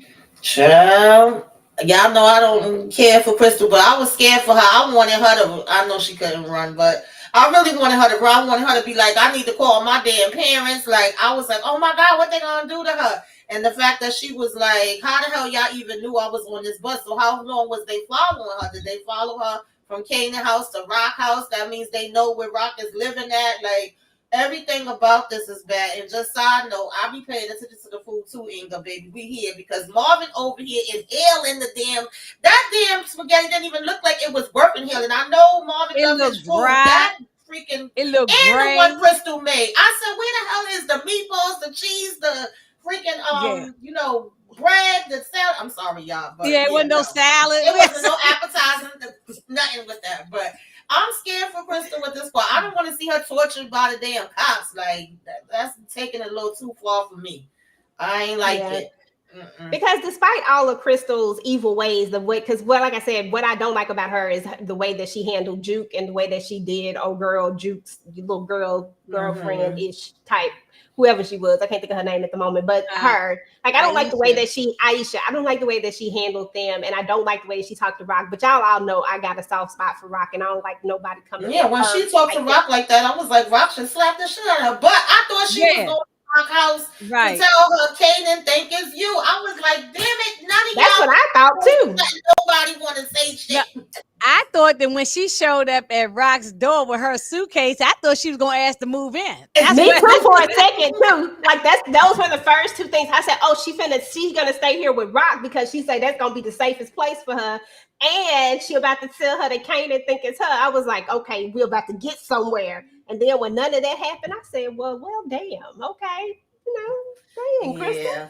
Child, y'all know I don't care for Crystal, but I was scared for her. I wanted her to, I know she couldn't run, but I really wanted her to grow. I wanted her to be like, I need to call my damn parents. Like, I was like, oh my God, what they gonna do to her? And the fact that she was like, how the hell y'all even knew I was on this bus? So how long was they following her? Did they follow her from Kanan house to Rock house? That means they know where Rock is living at. Like, everything about this is bad. And just side note, I be paying attention to the food too, Inga, baby. We here because Marvin over here is in the that damn spaghetti didn't even look like it was worth inhaling. I know Marvin It loves his looked food. dry. That freaking It looked and gray. the one Crystal made. I said, where the hell is the meatballs, the cheese, the freaking you know, bread, the salad? I'm sorry, y'all, but it wasn't no salad. It wasn't no appetizing, nothing with that. But I'm scared for Crystal with this part. I don't want to see her tortured by the damn cops. Like that's taking it a little too far for me. I ain't like it. Because despite all of Crystal's evil ways, because like I said, what I don't like about her is the way that she handled Juke and the way that she did old girl Juke's little girlfriend-ish type, whoever she was. I can't think of her name at the moment, but her. Like, I don't like the way that Aisha, I don't like the way that she handled them, and I don't like the way she talked to Rock. But y'all all know I got a soft spot for Rock, and I don't like nobody coming. Yeah, when she talked to Rock like that, I was like, Rock should slap the shit out of her. But I thought she was going Rock house to tell her Kanan think it's you. I was like, damn it, none of That's y'all. what I thought too. Nobody want to say shit. No, I thought that when she showed up at Rock's door with her suitcase, I thought she was gonna ask to move in. Me too for a second too. Like those were the first two things. I said, oh, she's gonna stay here with Rock because she said that's gonna be the safest place for her. And she about to tell her that Kanan think it's her. I was like, okay, we're about to get somewhere. And then when none of that happened, I said, well, damn, okay, dang, Crystal. Yeah.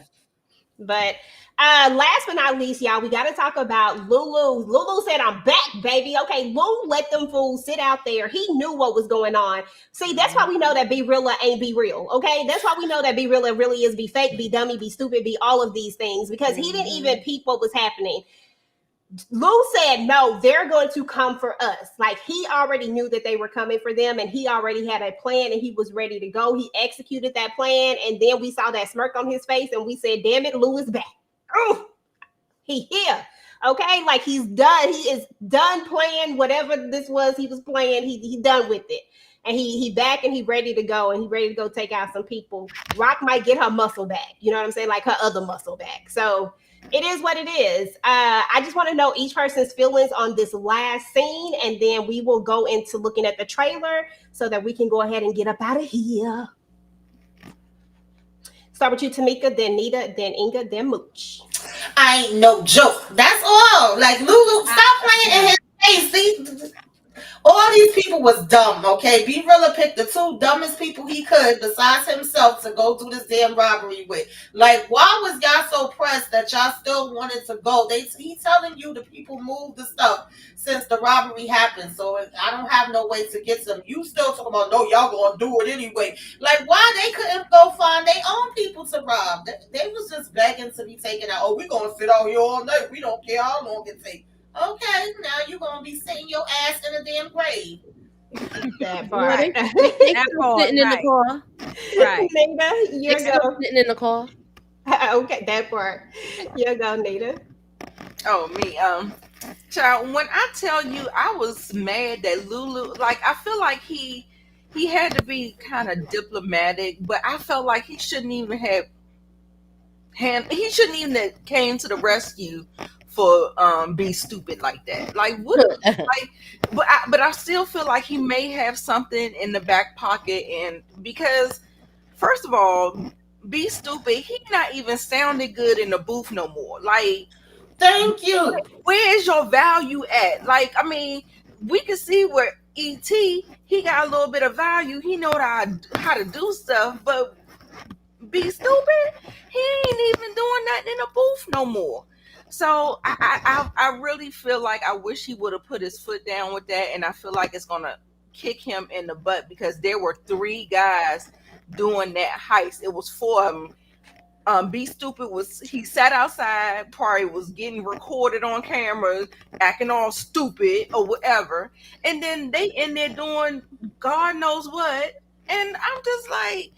But last but not least, y'all, we got to talk about Lulu. Lulu said, I'm back, baby. Okay, Lulu let them fools sit out there. He knew what was going on. See, that's why we know that Be Realer ain't Be Real, okay? That's why we know that Be Realer really is Be Fake, Be Dummy, Be Stupid, Be all of these things, because he didn't even peep what was happening. Lou said, no, they're going to come for us. Like, he already knew that they were coming for them, and he already had a plan, and he was ready to go. He executed that plan, and then we saw that smirk on his face, and we said, damn it, Lou is back. Oh, he here. Okay, like he's done. He is done playing whatever this was he was playing. He done with it. And he back and he ready to go, and he ready to go take out some people. Rock might get her muscle back. You know what I'm saying? Like her other muscle back. So it is what it is. I just want to know each person's feelings on this last scene, and then we will go into looking at the trailer so that we can go ahead and get up out of here. Start with you, Tamieka, then Nita, then Inga, then Mooch. I ain't no joke. That's all. Like, Lulu, stop playing in his face. See? All these people was dumb, okay? Be Realer picked the two dumbest people he could besides himself to go do this damn robbery with. Like, why was y'all so pressed that y'all still wanted to go? He telling you the people moved the stuff since the robbery happened, so I don't have no way to get them. You still talking about, no, y'all gonna do it anyway. Like, why they couldn't go find their own people to rob? They was just begging to be taken out. Oh, we gonna sit out here all night. We don't care how long it takes. Okay, now you're gonna be sitting your ass in a damn grave. That part. Sitting in the car. Right. Nita, you go. Sitting in the car. Okay, that part. You go, Nita. Oh, me. Child, when I tell you I was mad that Lulu, like, I feel like he had to be kind of diplomatic, but I felt like he shouldn't even have came to the rescue for Be Stupid like that. Like, what? Like, but I still feel like he may have something in the back pocket, and because first of all, Be Stupid, he not even sounding good in the booth no more. Like, thank you. Where is your value at? Like, I mean, we can see where E.T. he got a little bit of value. He know how to do stuff, but Be Stupid, he ain't even doing that in the booth no more. So I really feel like I wish he would have put his foot down with that, and I feel like it's gonna kick him in the butt because there were 3 guys doing that heist. It was 4 of them. Be Stupid he sat outside, probably was getting recorded on camera, acting all stupid or whatever, and then they in there doing God knows what, and I'm just like,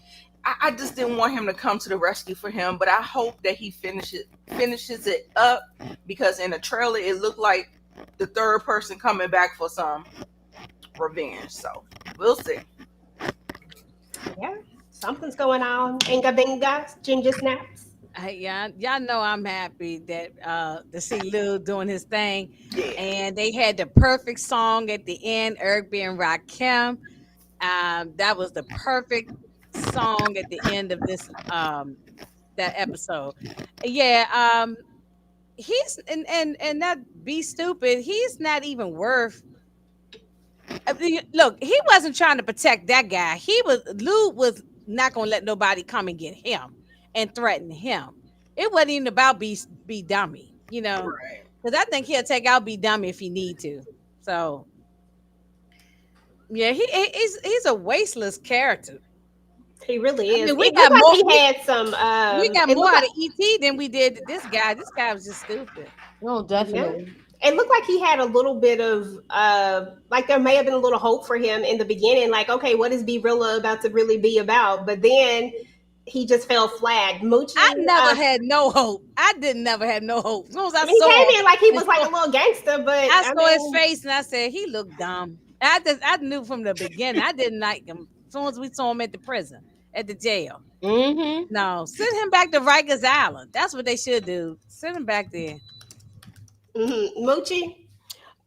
I just didn't want him to come to the rescue for him, but I hope that he finishes it up, because in the trailer it looked like the third person coming back for some. revenge. So we'll see. Yeah, something's going on. Inga binga, ginger snaps. Y'all know I'm happy that to see Lil doing his thing, Yeah. and they had the perfect song at the end. Eric B and Rakim. That was the perfect song at the end of this that episode. Yeah. He's and that be stupid. He's not even worth. Look, he wasn't trying to protect that guy. Lou was not gonna let nobody come and get him and threaten him. It wasn't even about be dummy, because I think he'll take out be dummy if he need to. So yeah, he's a wasteless character. He really is. We It got looked more. like he had some. We got it more looked out of ET than we did this guy. This guy was just stupid. No, definitely. It looked like he had a little bit of like there may have been a little hope for him in the beginning, like, okay, what is Be Rilla about to really be about? But then he just fell flat. Moochie, I never had no hope. I didn't never have no hope. As soon as I he saw came in like he was like a little gangster, but I saw his face and I said he looked dumb. I knew from the beginning. I didn't like him. As soon as we saw him at the prison, at the jail. Mm-hmm. No, send him back to Rikers Island. That's what they should do. Send him back there. Moochie.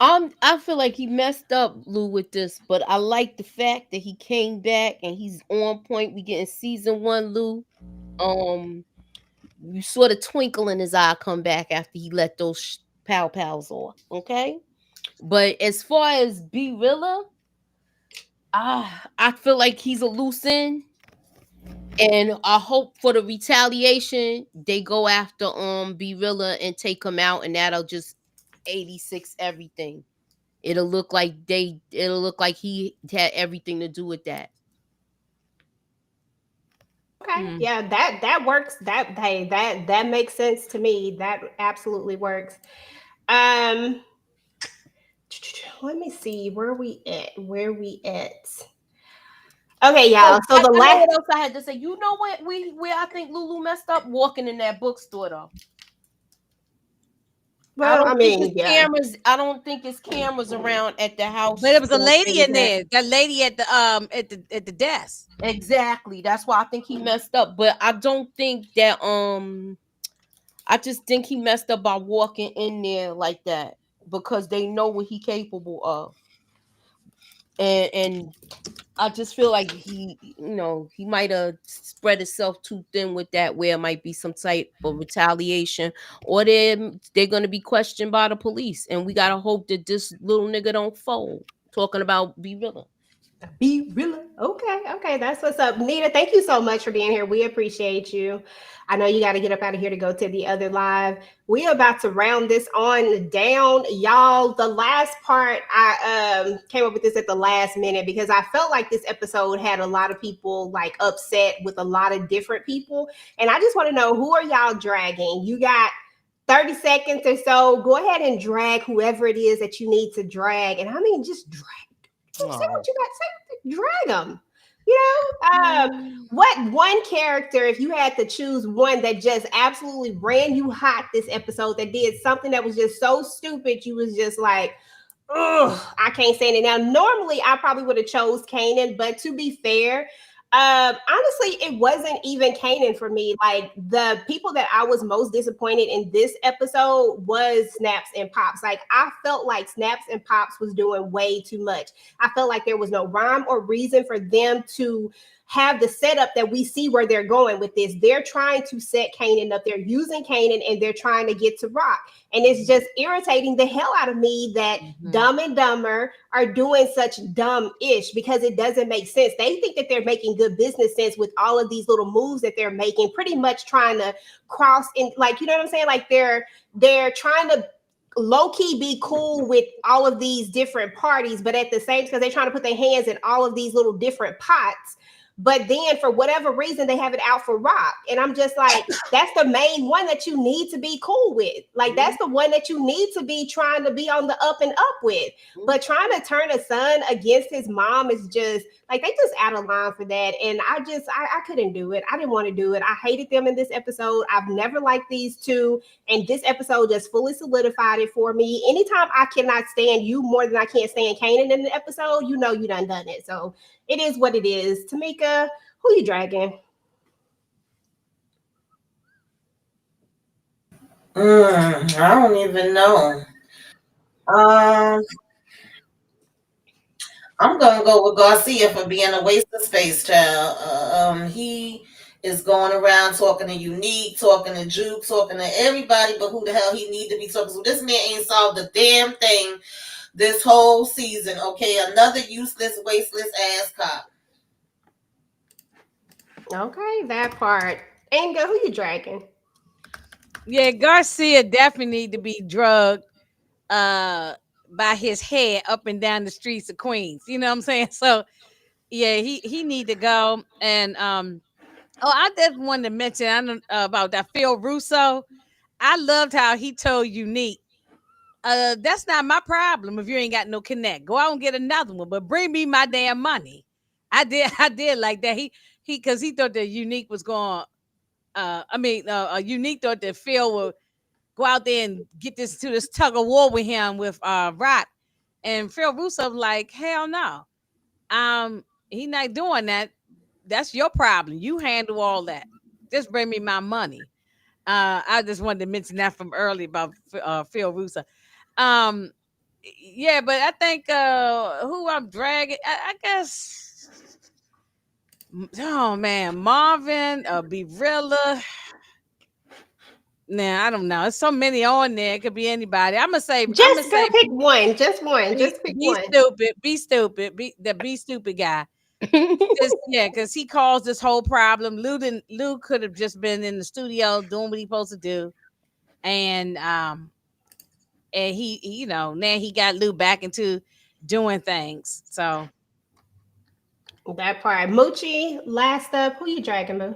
I feel like he messed up, Lou, with this, but I like the fact that he came back and he's on point. We get in season 1, Lou. You saw the twinkle in his eye come back after he let those pals off. Okay, but as far as B Rilla, I feel like he's a loose end, and I hope for the retaliation they go after B Rilla and take him out, and that'll just 86 everything. It'll look like he had everything to do with that. Okay. Yeah, that works. That makes sense to me. That absolutely works. Let me see where we at. Okay, y'all. So the last. What else I had to say? You know what? Where I think Lulu messed up, walking in that bookstore though. Well, I don't think it's cameras around at the house. But it was a lady in there. That lady at the desk. Exactly. That's why I think he messed up. But I don't think that I just think he messed up by walking in there like that because they know what he's capable of. And I just feel like he might have spread himself too thin with that, where it might be some type of retaliation, or they're going to be questioned by the police. And we got to hope that this little nigga don't fold. Talking about Be Rilla. Be Rilla. Okay. That's what's up. Nita, thank you so much for being here. We appreciate you. I know you got to get up out of here to go to the other live. We're about to round this on down. Y'all, the last part, I came up with this at the last minute because I felt like this episode had a lot of people like upset with a lot of different people. And I just want to know, who are y'all dragging? You got 30 seconds or so. Go ahead and drag whoever it is that you need to drag. And I mean, just drag. Say what you got to say. Drag them. What one character, if you had to choose one that just absolutely ran you hot this episode, that did something that was just so stupid, you was just like, ugh, I can't stand it. Now, normally I probably would have chose Kanan, but to be fair, honestly, it wasn't even Kanan for me. Like, the people that I was most disappointed in this episode was Snaps and Pops. Like, I felt like Snaps and Pops was doing way too much. I felt like there was no rhyme or reason for them to have the setup that we see where they're going with this. They're trying to set Kanan up. They're using Kanan and they're trying to get to Rock. And it's just irritating the hell out of me that Dumb and Dumber are doing such dumb-ish, because it doesn't make sense. They think that they're making good business sense with all of these little moves that they're making, pretty much trying to cross in, like, you know what I'm saying? Like they're trying to low-key be cool with all of these different parties, but at the same time, they're trying to put their hands in all of these little different pots. But then for whatever reason, they have it out for Rock. And I'm just like, that's the main one that you need to be cool with. Like, that's the one that you need to be trying to be on the up and up with. But trying to turn a son against his mom is just like, they just out of line for that. And I couldn't do it. I didn't want to do it. I hated them in this episode. I've never liked these two. And this episode just fully solidified it for me. Anytime I cannot stand you more than I can't stand Kanan in the episode, you know you done it. So it is what it is. Tamieka, who you dragging? I don't even know. I'm gonna go with Garcia for being a waste of space, child. He is going around talking to Unique, talking to Juke, talking to everybody, but who the hell he need to be talking to? This man ain't solved a damn thing this whole season. Okay, another useless, wasteless ass cop. Okay, that part. Inga, who you dragging? Yeah, Garcia definitely need to be drugged by his head up and down the streets of Queens. You know what I'm saying? So yeah, he need to go. And I just wanted to mention about that Phil Russo. I loved how he told Unique, that's not my problem if you ain't got no connect. Go out and get another one, but bring me my damn money. I did like that. He because he thought that Unique was going. Unique thought that Phil would go out there and get this tug of war with him with Rock, and Phil Russo like, hell no, he not doing that. That's your problem. You handle all that. Just bring me my money. I just wanted to mention that from early about Phil Russo. Yeah, but I think who I'm dragging, I guess. Oh man, Marvin, Berilla. Nah, I don't know. There's so many on there. It could be anybody. I'm gonna say pick one. Just one. Just pick one. Be stupid. Be stupid guy. Because he caused this whole problem. Lou could have just been in the studio doing what he's supposed to do, and he now he got Lou back into doing things. So that part. Moochie, last up, who you dragging, Moo?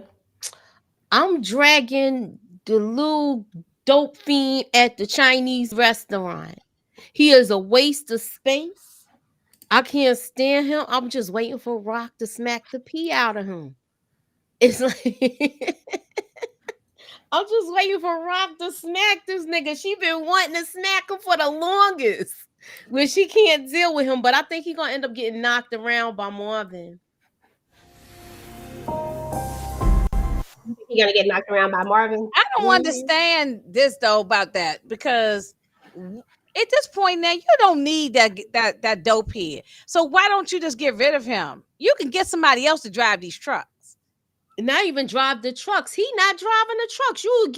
I'm dragging the little dope fiend at the Chinese restaurant. He is a waste of space. I can't stand him. I'm just waiting for Rock to smack the pee out of him. It's like I'm just waiting for Rock to smack this nigga. She been wanting to smack him for the longest. When she can't deal with him, but I think he's gonna end up getting knocked around by Marvin. He gonna get knocked around by Marvin? I don't understand this though about that, because at this point now you don't need that dope head. So why don't you just get rid of him? You can get somebody else to drive these trucks. Not even drive the trucks. He not driving the trucks. You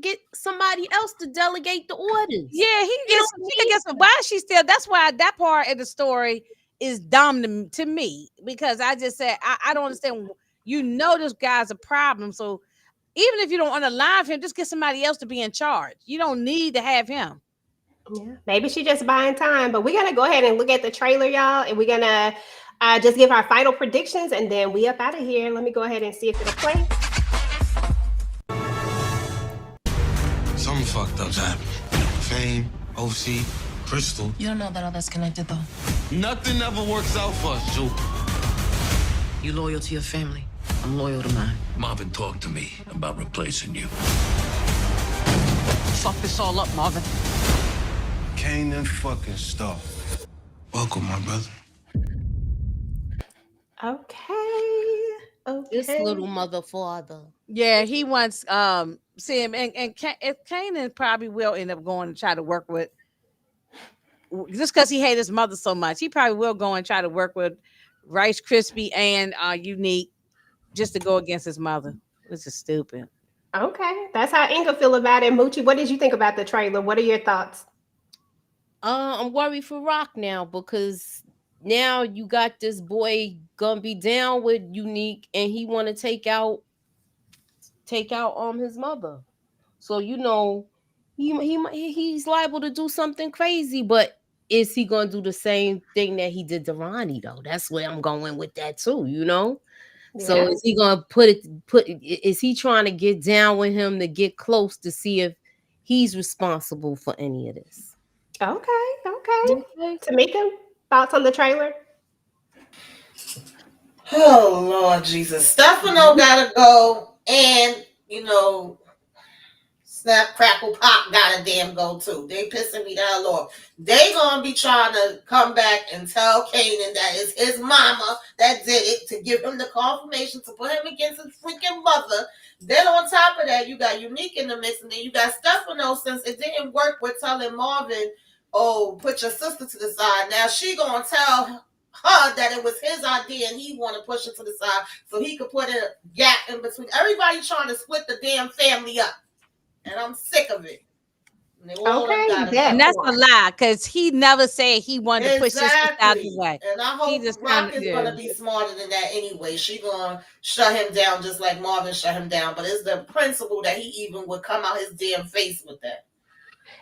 get somebody else to delegate the orders. Yeah, he gets. Why is she still? That's why that part of the story is dumb to me, because I just said I don't understand. You know this guy's a problem, so even if you don't want to line him, just get somebody else to be in charge. You don't need to have him. Yeah, maybe she just buying time. But we're gonna go ahead and look at the trailer, y'all, and we're gonna just give our final predictions, and then we up out of here. Let me go ahead and see if it'll play. Something fucked up's happened. Fame, OC, Crystal. You don't know that all that's connected, though. Nothing ever works out for us, Juke. You loyal to your family. I'm loyal to mine. Marvin talked to me about replacing you. Fuck this all up, Marvin. Kanan fucking stuff. Welcome, my brother. Okay. This little mother father. Yeah, he wants see him, and Kanan probably will end up going and try to work with, just because he hates his mother so much. He probably will go and try to work with Rice Krispie and Unique just to go against his mother. This is stupid. Okay, that's how Inga feel about it. Moochie, what did you think about the trailer? What are your thoughts? I'm worried for Rock now, because now you got this boy gonna be down with Unique, and he want to take out his mother. So he's liable to do something crazy. But is he gonna do the same thing that he did to Ronnie though? That's where I'm going with that too. So Yeah. is he gonna is he trying to get down with him to get close to see if he's responsible for any of this? Okay. Okay. Okay. Tamika, thoughts on the trailer? Oh Lord Jesus, Stefano gotta go, and Snap Crackle Pop gotta damn go too. They pissing me the hell off. They gonna be trying to come back and tell Kanan that it's his mama that did it, to give him the confirmation, to put him against his freaking mother. Then on top of that, you got Unique in the mix, and then you got Stefano, since it didn't work with telling Marvin, oh, put your sister to the side. Now she gonna tell her that it was his idea and he want to push it to the side so he could put a gap in between. Everybody trying to split the damn family up. And I'm sick of it. Okay, and that's a lie, because he never said he wanted to push this out the way. And I hope Rock is going to be smarter than that anyway. She going to shut him down just like Marvin shut him down. But it's the principle that he even would come out his damn face with that.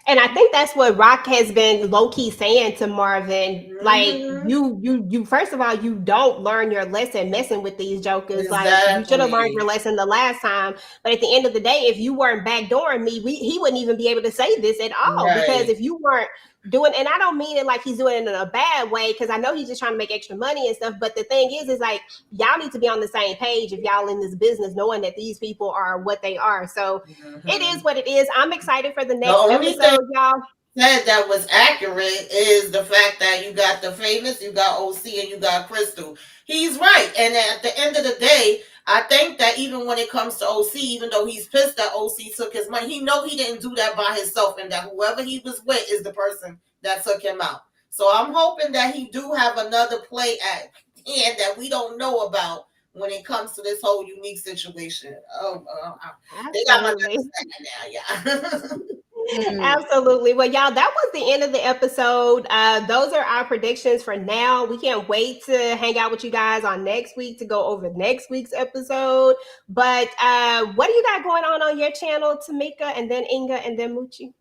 And I think that's what Rock has been low-key saying to Marvin. Like, you first of all, you don't learn your lesson messing with these jokers. Exactly. Like, you should have learned your lesson the last time. But at the end of the day, if you weren't backdooring me, he wouldn't even be able to say this at all. Right. Because if you weren't doing, and I don't mean it like he's doing it in a bad way, because I know he's just trying to make extra money and stuff. But the thing is like, y'all need to be on the same page if y'all in this business, knowing that these people are what they are. So it is what it is. I'm excited for the next episode, y'all. Said that was accurate is the fact that you got the famous, you got OC, and you got Crystal. He's right. And at the end of the day, I think that even when it comes to OC, even though he's pissed that OC took his money, he know he didn't do that by himself, and that whoever he was with is the person that took him out. So I'm hoping that he do have another play at hand that we don't know about when it comes to this whole Unique situation. They got my understanding now, yeah. Absolutely. Well, y'all, that was the end of the episode. Those are our predictions for now. We can't wait to hang out with you guys on next week to go over next week's episode. But what do you got going on your channel, Tamieka, and then Inga, and then Moochie?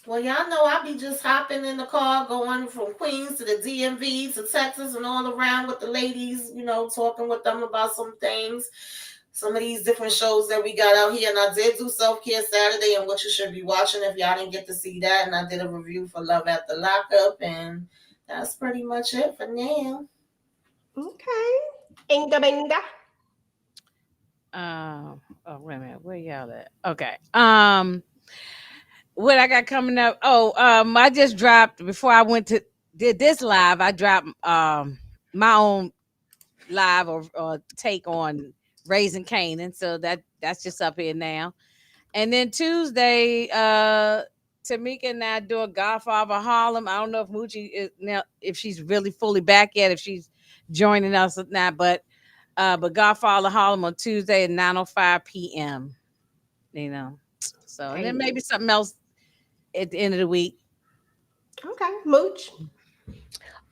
Well, y'all know I be just hopping in the car, going from Queens to the DMV to Texas and all around with the ladies, talking with them about some things. Some of these different shows that we got out here. And I did do Self-Care Saturday and what you should be watching if y'all didn't get to see that. And I did a review for Love at the Lockup. And that's pretty much it for now. Okay. Inga Benga. Oh, wait a minute. Where y'all at? Okay. What I got coming up? I just dropped, before I did this live, I dropped my own live or take on Raising Kanan, so that's just up here now. And then Tuesday, Tamieka and I do a Godfather Harlem. I don't know if Moochie is now, if she's really fully back yet, if she's joining us or not, but Godfather Harlem on Tuesday at 9:05 p.m. So and then maybe something else at the end of the week. Okay, Mooch.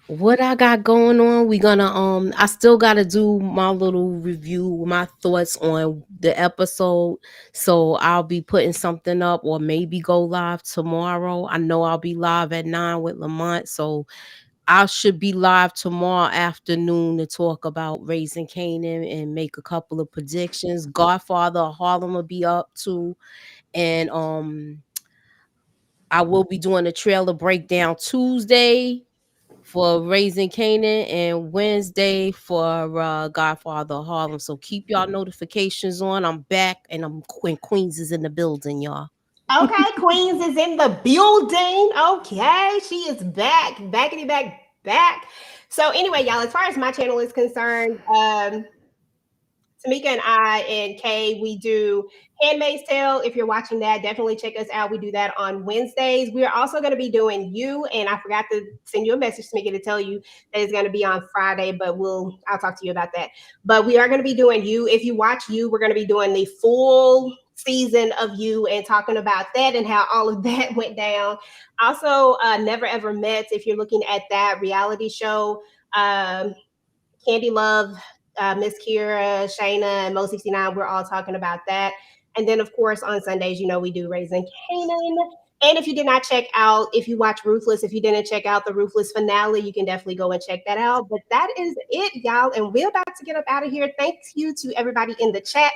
What I got going on, we gonna I still gotta do my little review, my thoughts on the episode. So I'll be putting something up, or maybe go live tomorrow. I know I'll be live at 9 with Lamont, so I should be live tomorrow afternoon to talk about Raising Kanan and make a couple of predictions. Godfather Harlem will be up too, and I will be doing a trailer breakdown Tuesday for Raising Kanan and Wednesday for Godfather Harlem. So keep y'all notifications on. I'm back, and Queens is in the building, y'all. Okay, Queens is in the building. Okay, she is back. Back. So anyway, y'all, as far as my channel is concerned, Tamieka and I and Kay, we do Handmaid's Tale. If you're watching that, definitely check us out. We do that on Wednesdays. We are also going to be doing You, and I forgot to send you a message, Tamieka, to tell you that it's going to be on Friday, but I'll talk to you about that. But we are going to be doing You. If you watch You, we're going to be doing the full season of You and talking about that and how all of that went down. Also, Never Ever Met, if you're looking at that reality show. Khandi Luv, Miss Kira, Shayna, and Mo 69, we're all talking about that. And then, of course, on Sundays, we do Raising Kanan. And if you did not check out, if you watch Ruthless, if you didn't check out the Ruthless finale, you can definitely go and check that out. But that is it, y'all. And we're about to get up out of here. Thank you to everybody in the chat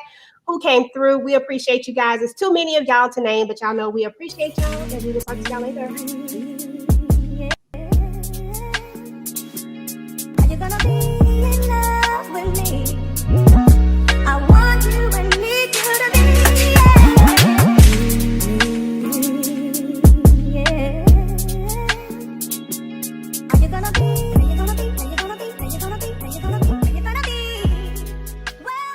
who came through. We appreciate you guys. It's too many of y'all to name, but y'all know we appreciate y'all. And we will talk to y'all later. Are you gonna be in love with me? I want you and need you to be. Yeah. Are you gonna be